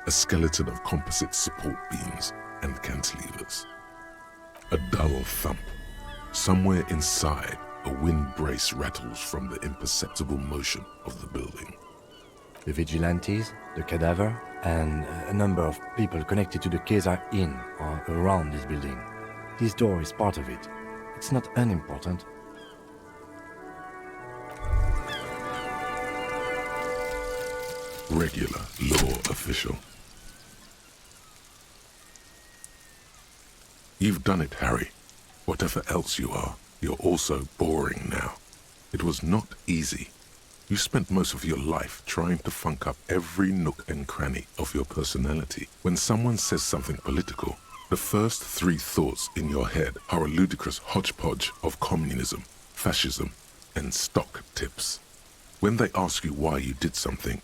A skeleton of composite support beams and cantilevers. A dull thump. Somewhere inside, a wind brace rattles from the imperceptible motion of the building. The vigilantes, the cadaver, and a number of people connected to the case are in or around this building. This door is part of it. It's not unimportant. Regular law official. You've done it, Harry. Whatever else you are, you're also boring now. It was not easy. You spent most of your life trying to funk up every nook and cranny of your personality. When someone says something political, the first three thoughts in your head are a ludicrous hodgepodge of communism, fascism, and stock tips. When they ask you why you did something,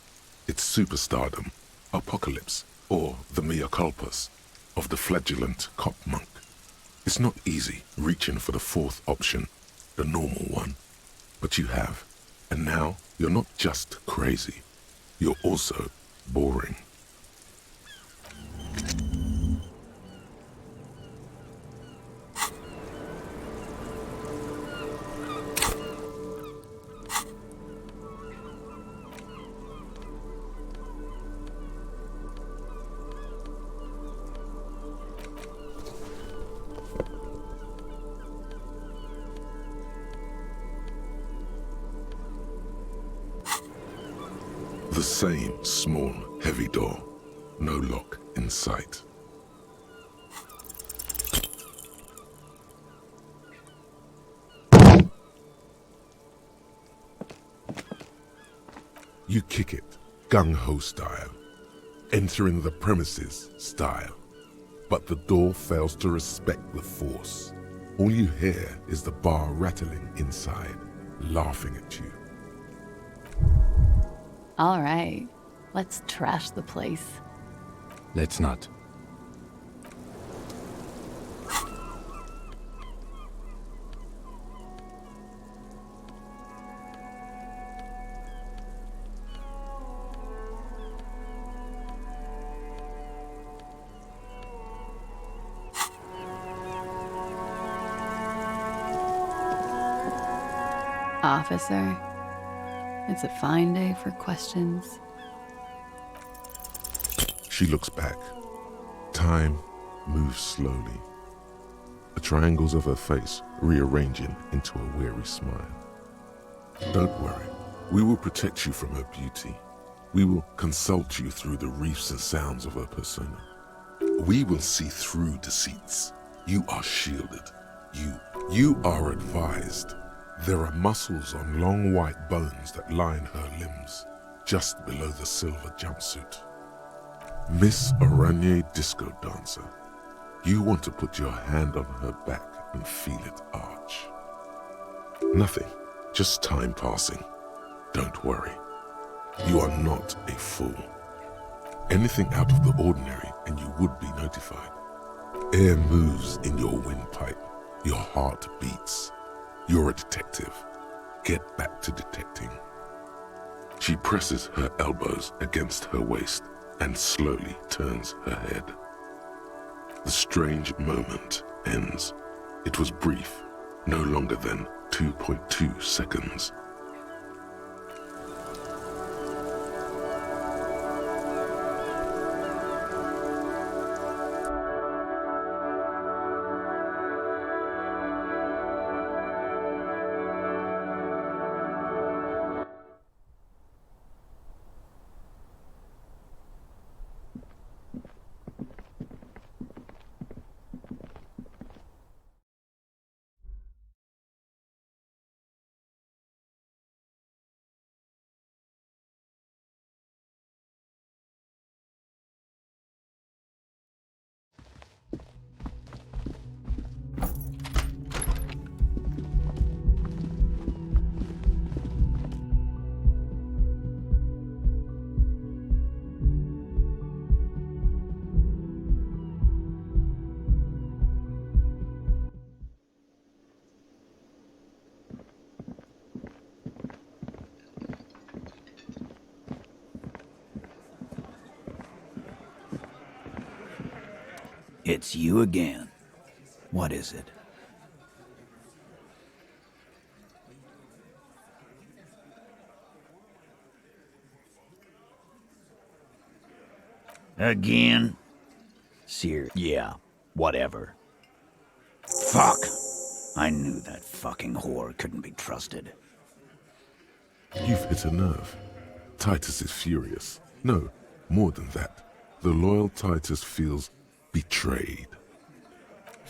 it's superstardom, apocalypse, or the mea culpas of the flagellant cop monk. It's not easy reaching for the fourth option, the normal one. But you have. And now, you're not just crazy. You're also boring. The same small, heavy door. No lock in sight. You kick it, gung-ho style. Entering the premises style. But the door fails to respect the force. All you hear is the bar rattling inside, laughing at you. All right, let's trash the place. Let's not. Officer, it's a fine day for questions. She looks back. Time moves slowly. The triangles of her face rearranging into a weary smile. Don't worry. We will protect you from her beauty. We will consult you through the reefs and sounds of her persona. We will see through deceits. You are shielded. You are advised. There are muscles on long white bones that line her limbs, just below the silver jumpsuit. Miss Araignée Disco Dancer, you want to put your hand on her back and feel it arch. Nothing, just time passing. Don't worry. You are not a fool. Anything out of the ordinary and you would be notified. Air moves in your windpipe. Your heart beats. You're a detective. Get back to detecting. She presses her elbows against her waist and slowly turns her head. The strange moment ends. It was brief, no longer than 2.2 seconds. It's you again. What is it? Again? Yeah, whatever. Fuck! I knew that fucking whore couldn't be trusted. You've hit a nerve. Titus is furious. No, more than that. The loyal Titus feels betrayed.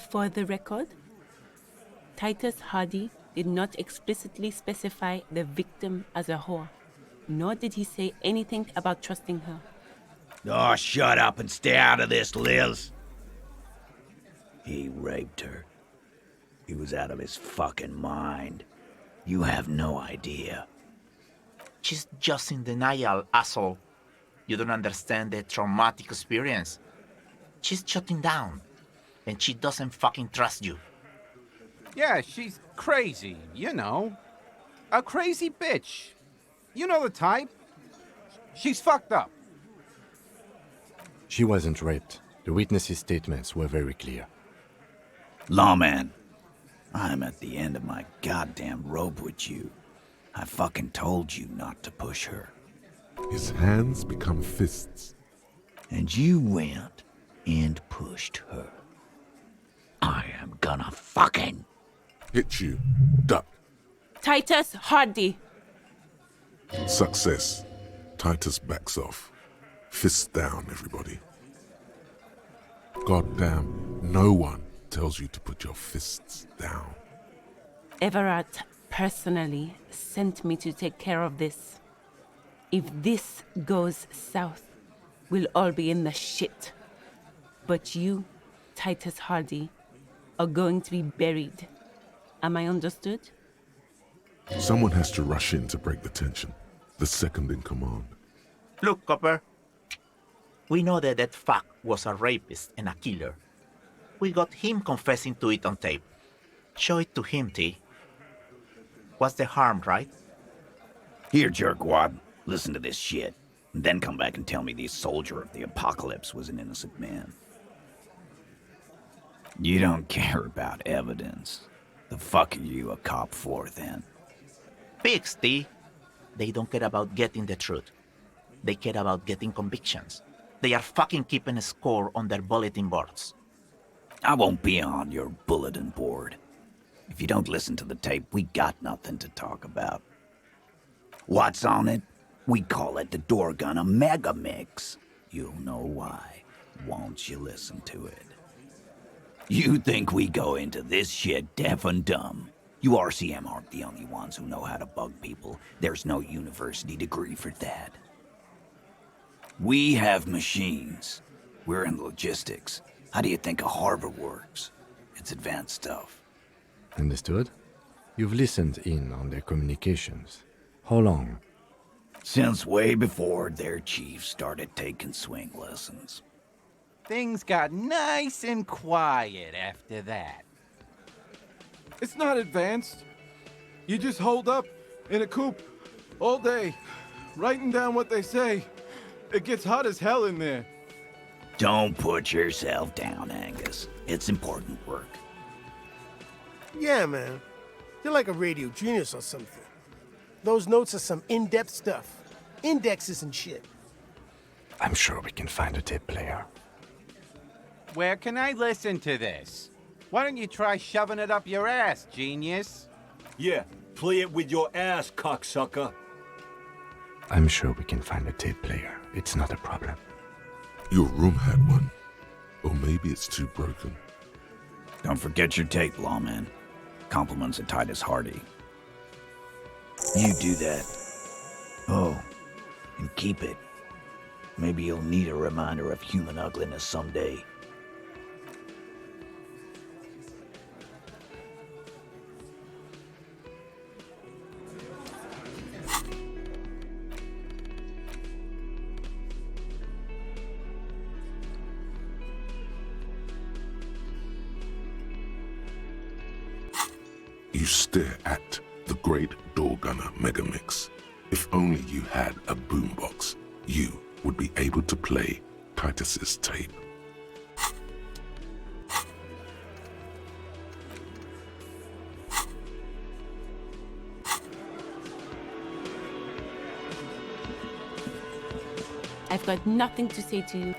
For the record, Titus Hardy did not explicitly specify the victim as a whore, nor did he say anything about trusting her. Oh, shut up and stay out of this, Liz. He raped her. He was out of his fucking mind. You have no idea. She's just in denial, asshole. You don't understand the traumatic experience. She's shutting down, and she doesn't fucking trust you. Yeah, she's crazy, you know. A crazy bitch. You know the type. She's fucked up. She wasn't raped. The witnesses' statements were very clear. Lawman, I'm at the end of my goddamn rope with you. I fucking told you not to push her. His hands become fists. And you went and pushed her. I am gonna fucking... Hit you. Duck. Titus Hardy! Success. Titus backs off. Fists down, everybody. Goddamn, no one tells you to put your fists down. Everett personally sent me to take care of this. If this goes south, we'll all be in the shit. But you, Titus Hardy, are going to be buried. Am I understood? Someone has to rush in to break the tension. The second in command. Look, Copper. We know that that fuck was a rapist and a killer. We got him confessing to it on tape. Show it to him, T. What's the harm, right? Here, jerkwad. Listen to this shit. And then come back and tell me the soldier of the apocalypse was an innocent man. You don't care about evidence. The fuck are you a cop for, then? Pigs, T. They don't care about getting the truth. They care about getting convictions. They are fucking keeping a score on their bulletin boards. I won't be on your bulletin board. If you don't listen to the tape, we got nothing to talk about. What's on it? We call it the door gun a mega mix. You'll know why, won't you listen to it? You think we go into this shit deaf and dumb? You RCM aren't the only ones who know how to bug people. There's no university degree for that. We have machines. We're in logistics. How do you think a harbor works? It's advanced stuff. Understood? You've listened in on their communications. How long? Since way before their chief started taking swing lessons. Things got nice and quiet after that. It's not advanced. You just hold up in a coop all day writing down what they say. It gets hot as hell in there. Don't put yourself down, Angus. It's important work. Yeah, man. You're like a radio genius or something. Those notes are some in-depth stuff. Indexes and shit. I'm sure we can find a tape player. Where can I listen to this? Why don't you try shoving it up your ass, genius? Yeah, play it with your ass, cocksucker. I'm sure we can find a tape player. It's not a problem. Your room had one. Or maybe it's too broken. Don't forget your tape, lawman. Compliments of Titus Hardy. You do that. Oh, and keep it. Maybe you'll need a reminder of human ugliness someday. You stare at the great door gunner Megamix. If only you had a boombox, you would be able to play Titus's tape. I've got nothing to say to you.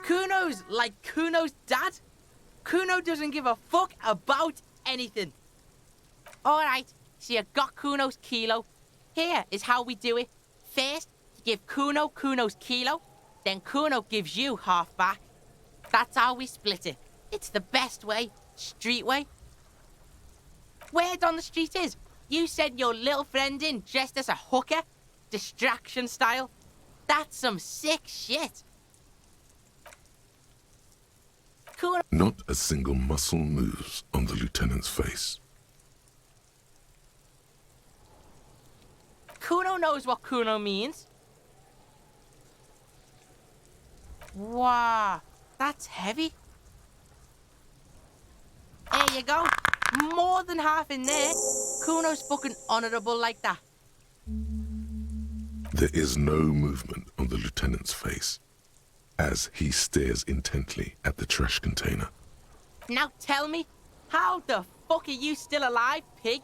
Kuno's like Kuno's dad? Kuno doesn't give a fuck about anything. Alright, so you got Kuno's kilo. Here is how we do it. First, you give Kuno Kuno's kilo, then Kuno gives you half back. That's how we split it. It's the best way, street way. Word on the street is, you sent your little friend in dressed as a hooker, distraction style. That's some sick shit. Kuno. Not a single muscle moves on the lieutenant's face. Kuno knows what Kuno means. Wow, that's heavy. There you go. More than half in there. Kuno's fucking honourable like that. There is no movement on the lieutenant's face as he stares intently at the trash container. Now tell me, how the fuck are you still alive, pig?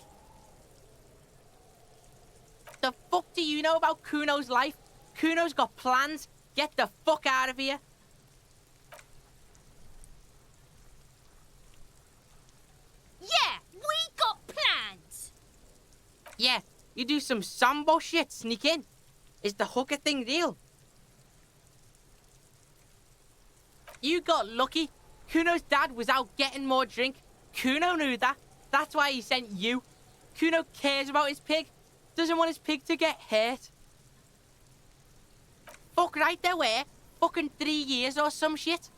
The fuck do you know about Kuno's life? Kuno's got plans. Get the fuck out of here. Yeah, we got plans. Yeah, you do some sambo shit, sneak in. Is the hooker thing real? You got lucky. Kuno's dad was out getting more drink. Kuno knew that. That's why he sent you. Kuno cares about his pig. Doesn't want his pig to get hurt. Fuck right there were. Fucking 3 years or some shit.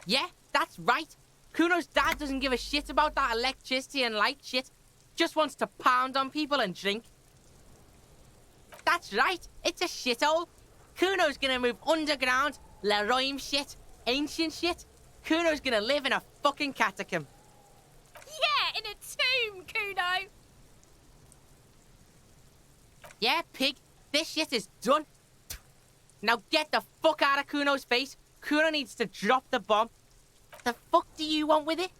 Yeah, that's right. Kuno's dad doesn't give a shit about that electricity and light shit. Just wants to pound on people and drink. That's right. It's a shithole. Kuno's gonna move underground. Leroy shit. Ancient shit. Kuno's gonna live in a fucking catacomb. Yeah, in a tomb, Kuno. Yeah, pig. This shit is done. Now get the fuck out of Kuno's face. Kuno needs to drop the bomb. The fuck do you want with it?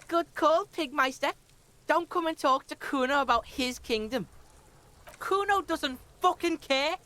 Good call, Pigmeister. Don't come and talk to Kuno about his kingdom. Kuno doesn't fucking care.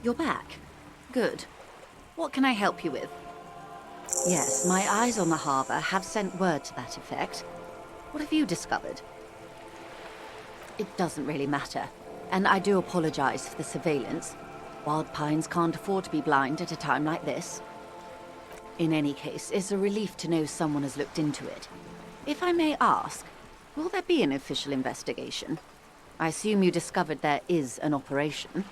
You're back. Good. What can I help you with? Yes, my eyes on the harbour have sent word to that effect. What have you discovered? It doesn't really matter, and I do apologise for the surveillance. Wild Pines can't afford to be blind at a time like this. In any case, it's a relief to know someone has looked into it. If I may ask, will there be an official investigation? I assume you discovered there is an operation.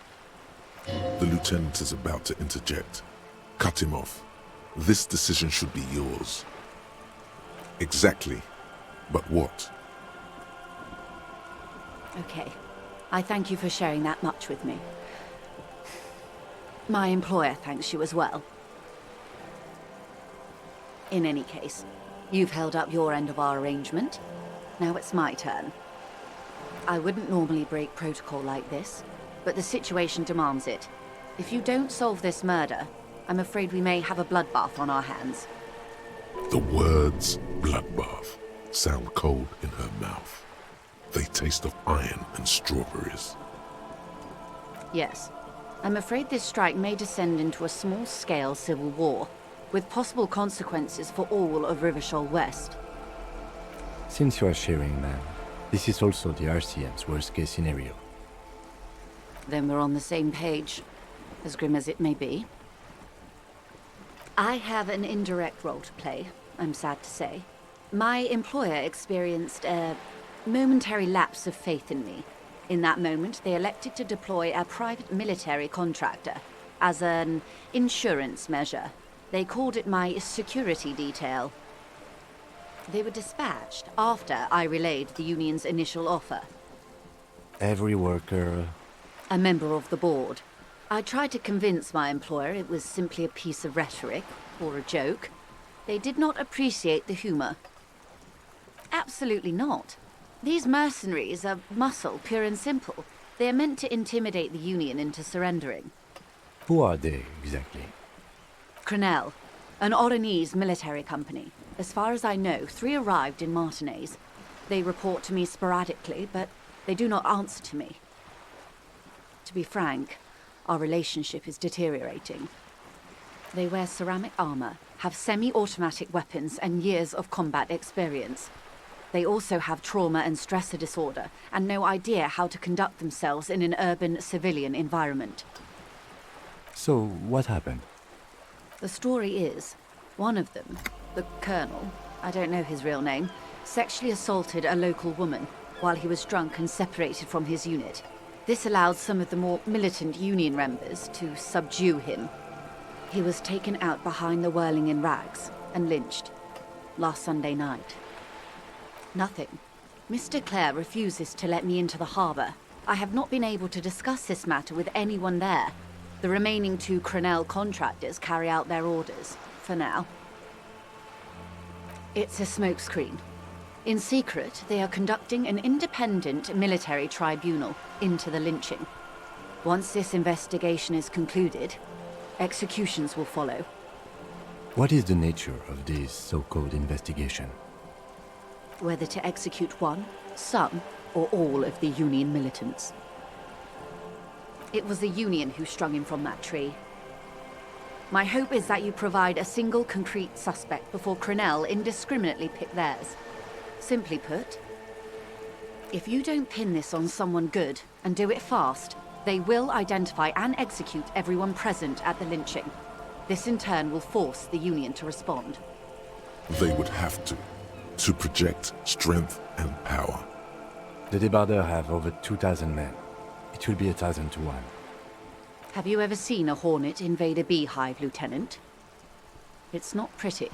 The lieutenant is about to interject. Cut him off. This decision should be yours. Exactly. But what? Okay. I thank you for sharing that much with me. My employer thanks you as well. In any case, you've held up your end of our arrangement. Now it's my turn. I wouldn't normally break protocol like this, but the situation demands it. If you don't solve this murder, I'm afraid we may have a bloodbath on our hands. The words bloodbath sound cold in her mouth. They taste of iron and strawberries. Yes. I'm afraid this strike may descend into a small-scale civil war, with possible consequences for all of Rivershoal West. Since you are sharing, ma'am, this is also the RCM's worst-case scenario. Then we're on the same page, as grim as it may be. I have an indirect role to play, I'm sad to say. My employer experienced a momentary lapse of faith in me. In that moment, they elected to deploy a private military contractor as an insurance measure. They called it my security detail. They were dispatched after I relayed the union's initial offer. Every worker... A member of the board. I tried to convince my employer it was simply a piece of rhetoric, or a joke. They did not appreciate the humor. Absolutely not. These mercenaries are muscle, pure and simple. They are meant to intimidate the Union into surrendering. Who are they, exactly? Crenell, an Oranese military company. As far as I know, 3 arrived in Martinez. They report to me sporadically, but they do not answer to me. To be frank, our relationship is deteriorating. They wear ceramic armor, have semi-automatic weapons, and years of combat experience. They also have trauma and stressor disorder, and no idea how to conduct themselves in an urban civilian environment. So, what happened? The story is, one of them, the colonel, I don't know his real name, sexually assaulted a local woman while he was drunk and separated from his unit. This allowed some of the more militant Union members to subdue him. He was taken out behind the whirling in rags and lynched last Sunday night. Nothing. Mr. Clare refuses to let me into the harbour. I have not been able to discuss this matter with anyone there. The remaining 2 Crenell contractors carry out their orders, for now. It's a smokescreen. In secret, they are conducting an independent military tribunal into the lynching. Once this investigation is concluded, executions will follow. What is the nature of this so-called investigation? Whether to execute one, some, or all of the Union militants. It was the Union who strung him from that tree. My hope is that you provide a single concrete suspect before Crenell indiscriminately pick theirs. Simply put, if you don't pin this on someone good and do it fast, they will identify and execute everyone present at the lynching. This in turn will force the Union to respond. They would have to project strength and power. The Débardeurs have over 2,000 men. It will be 1,000 to 1. Have you ever seen a hornet invade a beehive, Lieutenant? It's not pretty.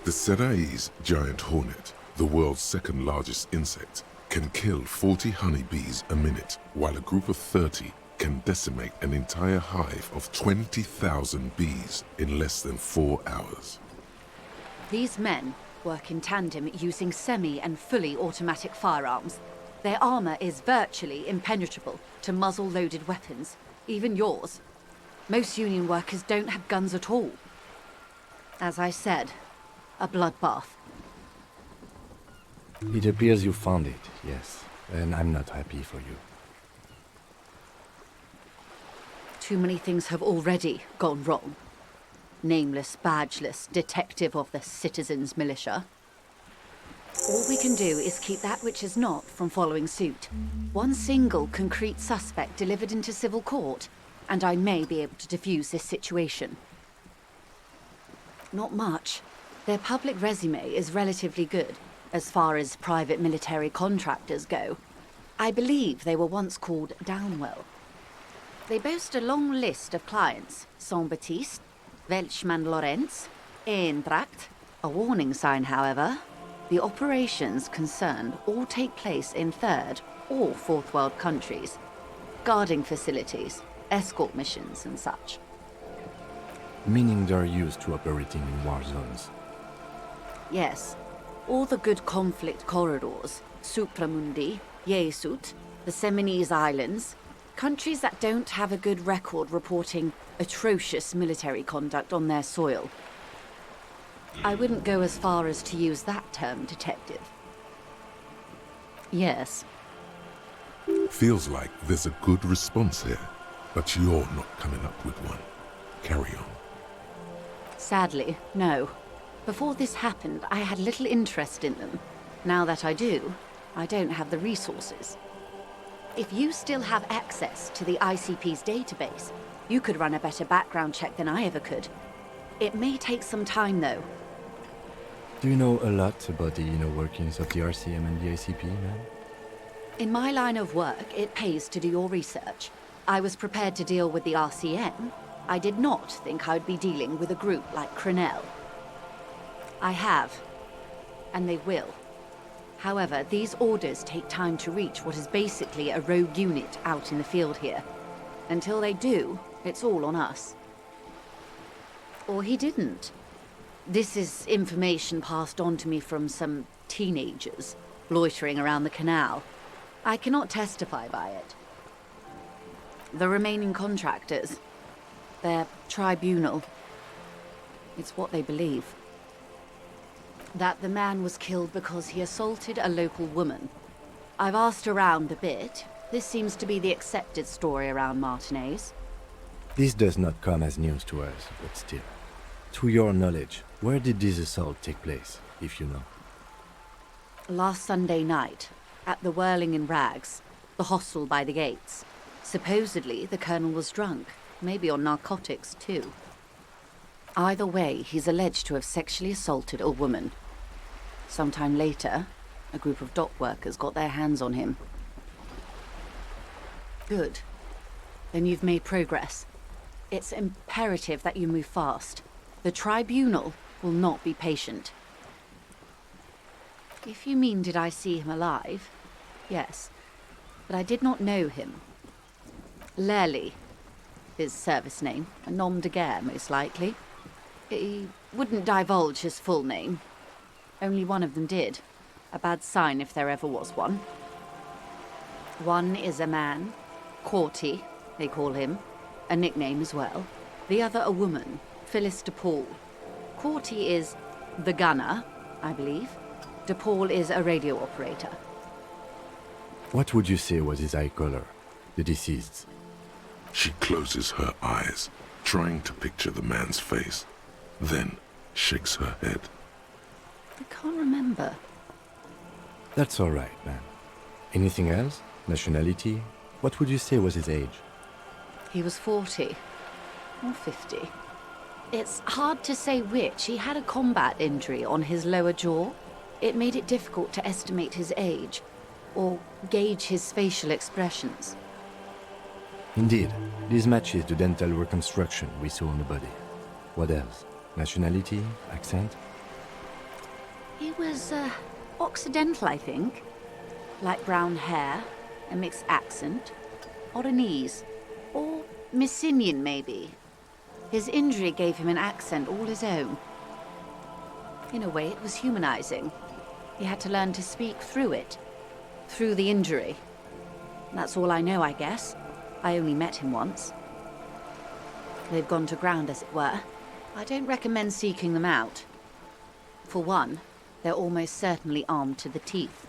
The Serai's giant hornet, the world's second largest insect, can kill 40 honeybees a minute, while a group of 30 can decimate an entire hive of 20,000 bees in less than 4 hours. These men work in tandem using semi- and fully automatic firearms. Their armor is virtually impenetrable to muzzle-loaded weapons, even yours. Most Union workers don't have guns at all. As I said, a bloodbath. It appears you found it, yes. And I'm not happy for you. Too many things have already gone wrong. Nameless, badgeless detective of the citizens' militia. All we can do is keep that which is not from following suit. One single concrete suspect delivered into civil court, and I may be able to defuse this situation. Not much. Their public resume is relatively good, as far as private military contractors go. I believe they were once called Downwell. They boast a long list of clients: Saint-Baptiste, Welchman-Lorenz, Eendracht. A warning sign, however. The operations concerned all take place in third or fourth world countries. Guarding facilities, escort missions and such. Meaning they're used to operating in war zones. Yes. All the good conflict corridors, Supramundi, Yesut, the Seminese Islands, countries that don't have a good record reporting atrocious military conduct on their soil. I wouldn't go as far as to use that term, detective. Yes. Feels like there's a good response here, but you're not coming up with one. Carry on. Sadly, no. Before this happened, I had little interest in them. Now that I do, I don't have the resources. If you still have access to the ICP's database, you could run a better background check than I ever could. It may take some time, though. Do you know a lot about the inner workings of the RCM and the ACP, man? In my line of work, it pays to do your research. I was prepared to deal with the RCM. I did not think I'd be dealing with a group like Crenell. I have, and they will. However, these orders take time to reach what is basically a rogue unit out in the field here. Until they do, it's all on us. Or he didn't. This is information passed on to me from some teenagers loitering around the canal. I cannot testify by it. The remaining contractors, their tribunal, it's what they believe. That the man was killed because he assaulted a local woman. I've asked around a bit. This seems to be the accepted story around Martinez. This does not come as news to us, but still. To your knowledge, where did this assault take place, if you know? Last Sunday night, at the Whirling in Rags, the hostel by the gates. Supposedly, the colonel was drunk, maybe on narcotics too. Either way, he's alleged to have sexually assaulted a woman. Sometime later, a group of dock workers got their hands on him. Good. Then you've made progress. It's imperative that you move fast. The tribunal will not be patient. If you mean did I see him alive, yes. But I did not know him. Lely, his service name, a nom de guerre most likely. He wouldn't divulge his full name. Only one of them did. A bad sign if there ever was one. One is a man, Corty, they call him, a nickname as well. The other a woman, Phyllis DePaul. Corty is the gunner, I believe. DePaul is a radio operator. What would you say was his eye color, the deceased's? She closes her eyes, trying to picture the man's face, then shakes her head. I can't remember. That's all right, man. Anything else? Nationality? What would you say was his age? He was 40 or 50. It's hard to say which. He had a combat injury on his lower jaw. It made it difficult to estimate his age or gauge his facial expressions. Indeed, this matches the dental reconstruction we saw on the body. What else? Nationality? Accent? He was Occidental, I think. Light brown hair, a mixed accent, Oranese, or Messinian maybe. His injury gave him an accent all his own. In a way, it was humanizing. He had to learn to speak through it, through the injury. That's all I know, I guess. I only met him once. They've gone to ground, as it were. I don't recommend seeking them out. For one, they're almost certainly armed to the teeth.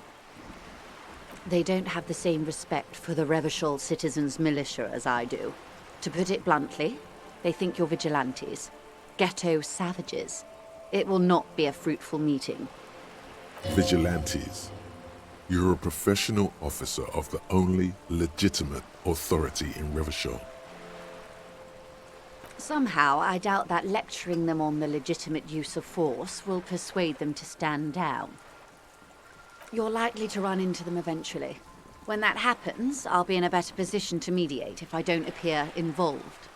They don't have the same respect for the Revachol citizens' militia as I do. To put it bluntly, they think you're vigilantes, ghetto savages. It will not be a fruitful meeting. Vigilantes. You're a professional officer of the only legitimate authority in Revachol. Somehow, I doubt that lecturing them on the legitimate use of force will persuade them to stand down. You're likely to run into them eventually. When that happens, I'll be in a better position to mediate if I don't appear involved.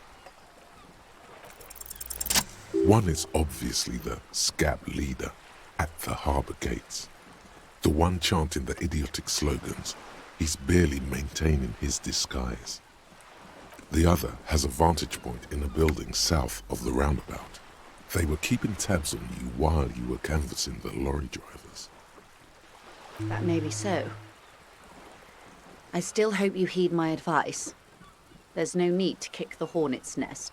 One is obviously the scab leader at the harbour gates. The one chanting the idiotic slogans. He's barely maintaining his disguise. The other has a vantage point in a building south of the roundabout. They were keeping tabs on you while you were canvassing the lorry drivers. That may be so. I still hope you heed my advice. There's no need to kick the hornet's nest.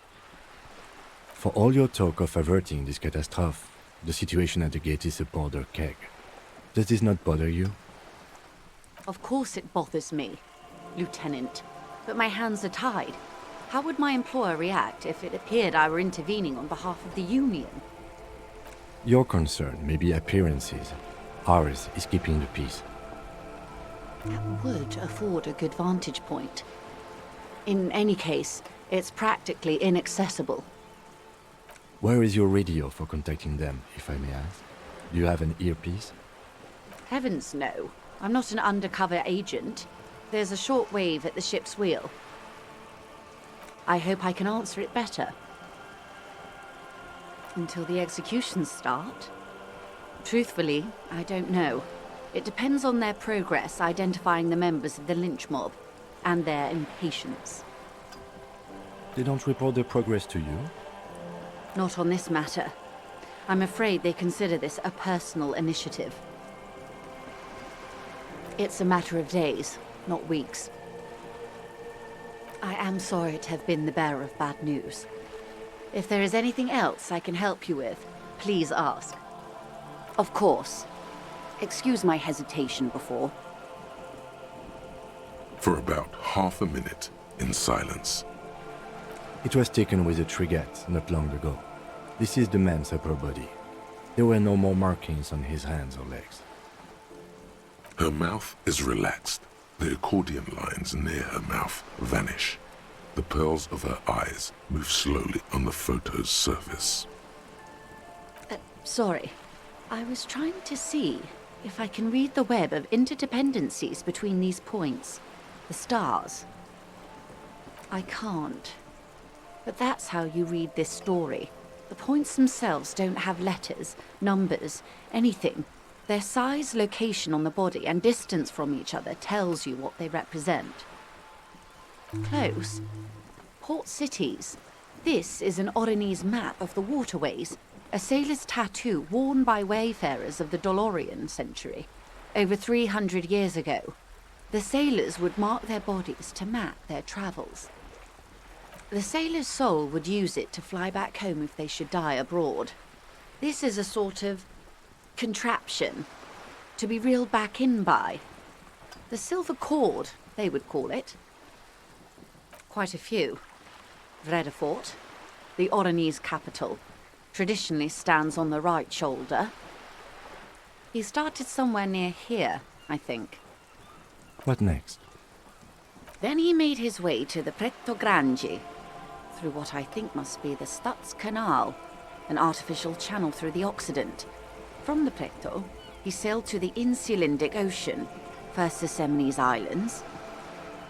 For all your talk of averting this catastrophe, the situation at the gate is a powder keg. Does this not bother you? Of course it bothers me, Lieutenant. But my hands are tied. How would my employer react if it appeared I were intervening on behalf of the Union? Your concern may be appearances. Ours is keeping the peace. That would afford a good vantage point. In any case, it's practically inaccessible. Where is your radio for contacting them, if I may ask? Do you have an earpiece? Heavens no. I'm not an undercover agent. There's a shortwave at the ship's wheel. I hope I can answer it better. Until the executions start? Truthfully, I don't know. It depends on their progress identifying the members of the lynch mob and their impatience. They don't report their progress to you? Not on this matter. I'm afraid they consider this a personal initiative. It's a matter of days, not weeks. I am sorry to have been the bearer of bad news. If there is anything else I can help you with, please ask. Of course. Excuse my hesitation before. For about half a minute, in silence. It was taken with a Trigat not long ago. This is the man's upper body. There were no more markings on his hands or legs. Her mouth is relaxed. The accordion lines near her mouth vanish. The pearls of her eyes move slowly on the photo's surface. Sorry. I was trying to see if I can read the web of interdependencies between these points. The stars. I can't. But that's how you read this story. The points themselves don't have letters, numbers, anything. Their size, location on the body, and distance from each other tells you what they represent. Close. Port cities. This is an Oranese map of the waterways. A sailor's tattoo worn by wayfarers of the Dolorian century, over 300 years ago. The sailors would mark their bodies to map their travels. The sailor's soul would use it to fly back home if they should die abroad. This is a sort of contraption to be reeled back in by. The silver cord, they would call it. Quite a few. Vredefort, the Oranese capital, traditionally stands on the right shoulder. He started somewhere near here, I think. What next? Then he made his way to the Pretto Grande, through what I think must be the Stutz Canal, an artificial channel through the Occident. From the Pretto, he sailed to the Insulindic Ocean, first to Semines Islands,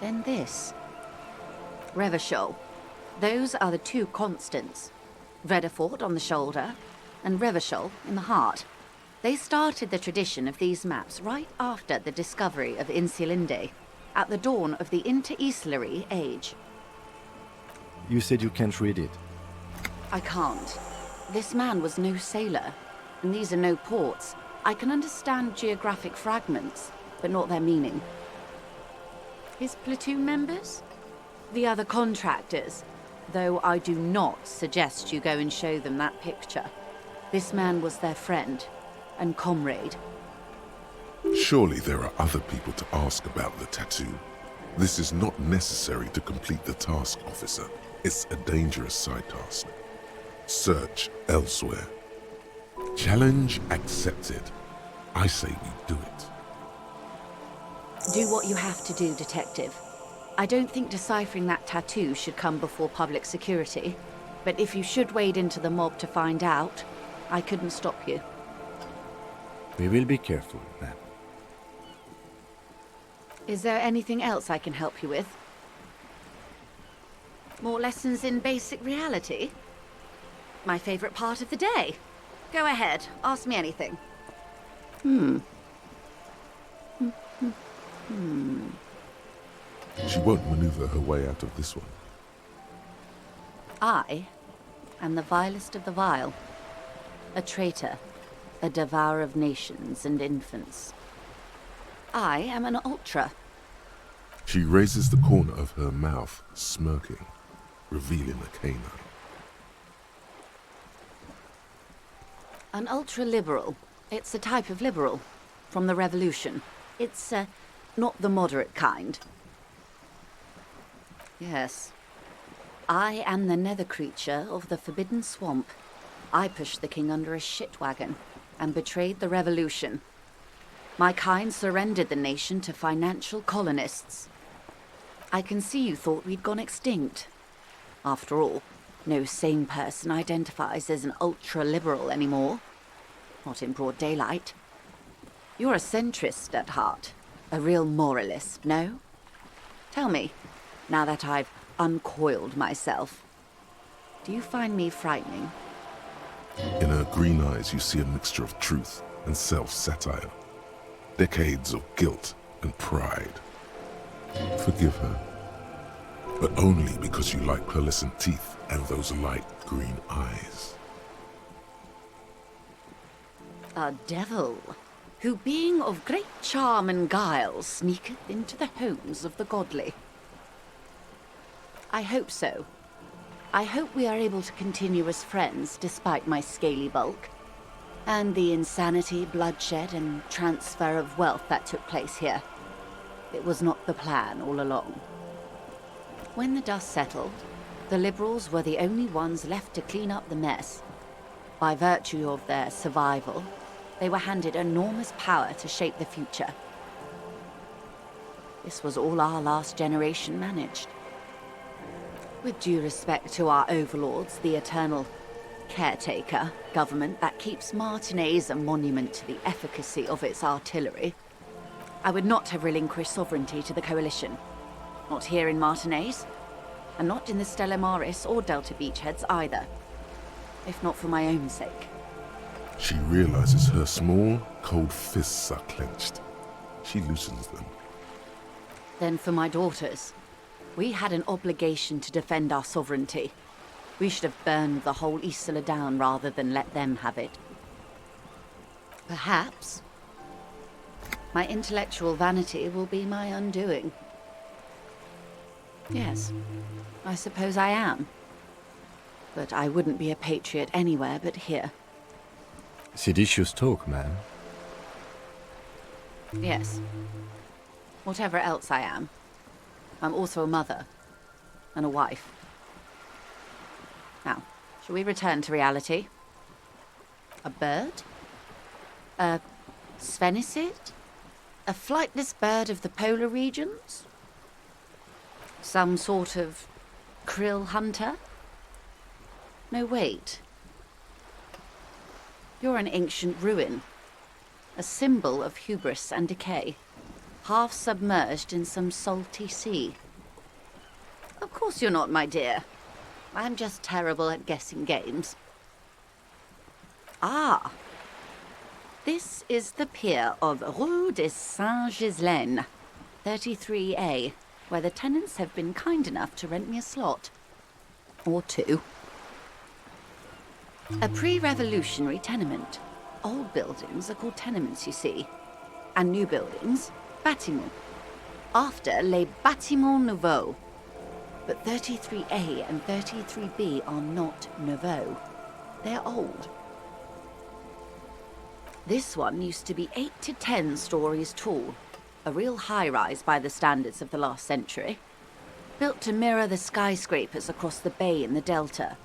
then this. Revachol. Those are the two constants. Vredefort on the shoulder, and Revachol in the heart. They started the tradition of these maps right after the discovery of Insulinde, at the dawn of the Interinsulary Age. You said you can't read it. I can't. This man was no sailor, and these are no ports. I can understand geographic fragments, but not their meaning. His platoon members? The other contractors, though I do not suggest you go and show them that picture. This man was their friend and comrade. Surely there are other people to ask about the tattoo. This is not necessary to complete the task, officer. It's a dangerous side task. Search elsewhere. Challenge accepted. I say we do it. Do what you have to do, Detective. I don't think deciphering that tattoo should come before public security, but if you should wade into the mob to find out, I couldn't stop you. We will be careful, ma'am. Is there anything else I can help you with? More lessons in basic reality? My favorite part of the day. Go ahead, ask me anything. She won't maneuver her way out of this one. I am the vilest of the vile. A traitor, a devourer of nations and infants. I am an ultra. She raises the corner of her mouth, smirking, revealing a canine. An ultra-liberal. It's a type of liberal. From the revolution. It's, not the moderate kind. Yes. I am the nether creature of the Forbidden Swamp. I pushed the king under a shit wagon and betrayed the revolution. My kind surrendered the nation to financial colonists. I can see you thought we'd gone extinct. After all, no sane person identifies as an ultra-liberal anymore. Not in broad daylight. You're a centrist at heart. A real moralist, no? Tell me, now that I've uncoiled myself, do you find me frightening? In her green eyes you see a mixture of truth and self-satire. Decades of guilt and pride. Forgive her. But only because you like pearlescent teeth and those light green eyes. A devil, who being of great charm and guile, sneaketh into the homes of the godly. I hope so. I hope we are able to continue as friends despite my scaly bulk, and the insanity, bloodshed, and transfer of wealth that took place here. It was not the plan all along. When the dust settled, the liberals were the only ones left to clean up the mess. By virtue of their survival, they were handed enormous power to shape the future. This was all our last generation managed. With due respect to our overlords, the eternal caretaker government that keeps Martinaise a monument to the efficacy of its artillery, I would not have relinquished sovereignty to the coalition. Not here in Martinaise, and not in the Stella Maris or Delta Beachheads either. If not for my own sake. She realizes her small, cold fists are clenched. She loosens them. Then for my daughters. We had an obligation to defend our sovereignty. We should have burned the whole Isla down rather than let them have it. Perhaps my intellectual vanity will be my undoing. Yes, I suppose I am. But I wouldn't be a patriot anywhere but here. Seditious talk, man. Yes. Whatever else I am, I'm also a mother and a wife. Now, shall we return to reality? A bird? A Svenicid? A flightless bird of the polar regions? Some sort of krill hunter? No, wait. You're an ancient ruin. A symbol of hubris and decay. Half submerged in some salty sea. Of course you're not, my dear. I'm just terrible at guessing games. Ah. This is the pier of Rue de Saint-Ghislaine, 33A, where the tenants have been kind enough to rent me a slot. Or two. A pre-revolutionary tenement. Old buildings are called tenements, you see. And new buildings, bâtiments. After les bâtiments nouveaux. But 33A and 33B are not nouveaux. They're old. This one used to be 8 to 10 stories tall. A real high-rise by the standards of the last century. Built to mirror the skyscrapers across the bay in the Delta.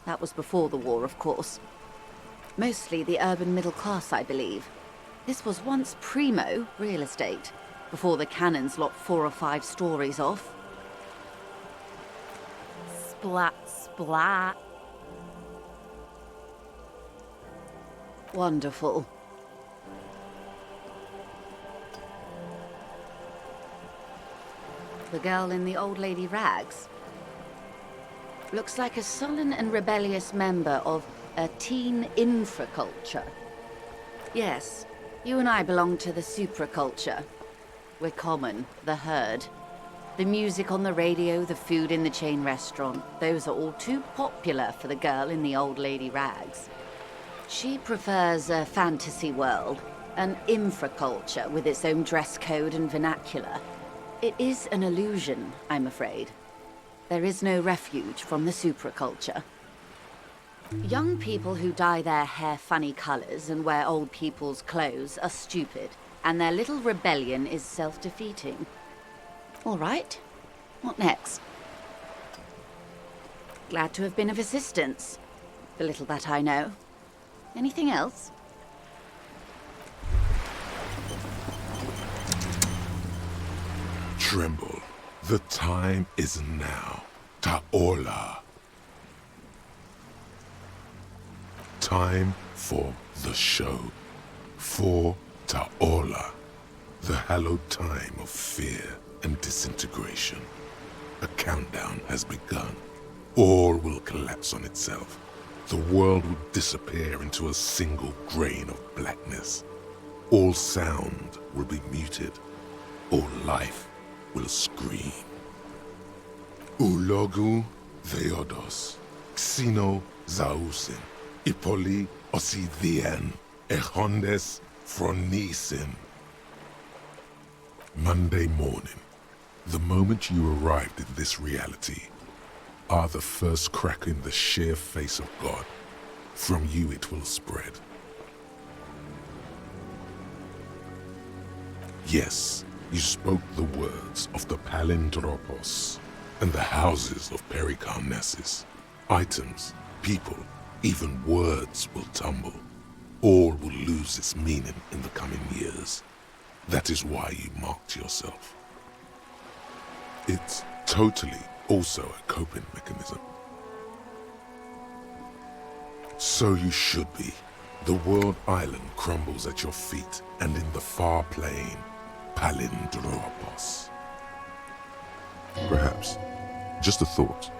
That was before the war, of course. Mostly the urban middle class, I believe. This was once primo real estate, before the cannons lopped 4 or 5 stories off. Splat, splat. Wonderful. The girl in the old lady rags. Looks like a sullen and rebellious member of a teen infraculture. Yes, you and I belong to the supraculture. We're common, the herd. The music on the radio, the food in the chain restaurant, those are all too popular for the girl in the old lady rags. She prefers a fantasy world, an infraculture with its own dress code and vernacular. It is an illusion, I'm afraid. There is no refuge from the supraculture. Young people who dye their hair funny colors and wear old people's clothes are stupid, and their little rebellion is self-defeating. All right, what next? Glad to have been of assistance, the little that I know. Anything else? Tremble. The time is now. Ta'ola. Time for the show. For Ta'ola. The hallowed time of fear and disintegration. A countdown has begun. All will collapse on itself. The world will disappear into a single grain of blackness. All sound will be muted. All life will scream. Ulogu Theodos, Xeno Zausin, Ipoli Osidien, Echondes Fronisin. Monday morning, the moment you arrived in this reality, are the first crack in the sheer face of God. From you it will spread. Yes, you spoke the words of the Palindropos and the houses of Pericarnassus. Items, people, even words will tumble. All will lose its meaning in the coming years. That is why you marked yourself. It's totally also a coping mechanism. So you should be. The world island crumbles at your feet, and in the far plain, Palindropos. Perhaps, just a thought,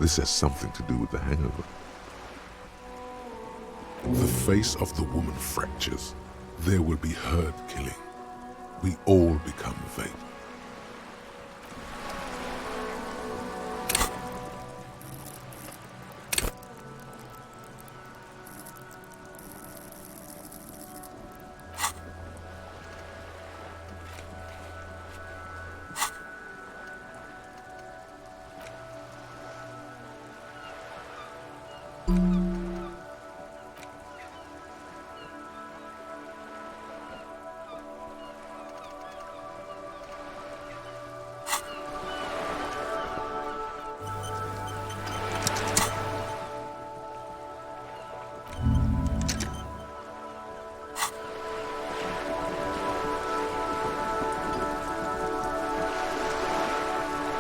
this has something to do with the hangover. The face of the woman fractures. There will be herd killing. We all become vape.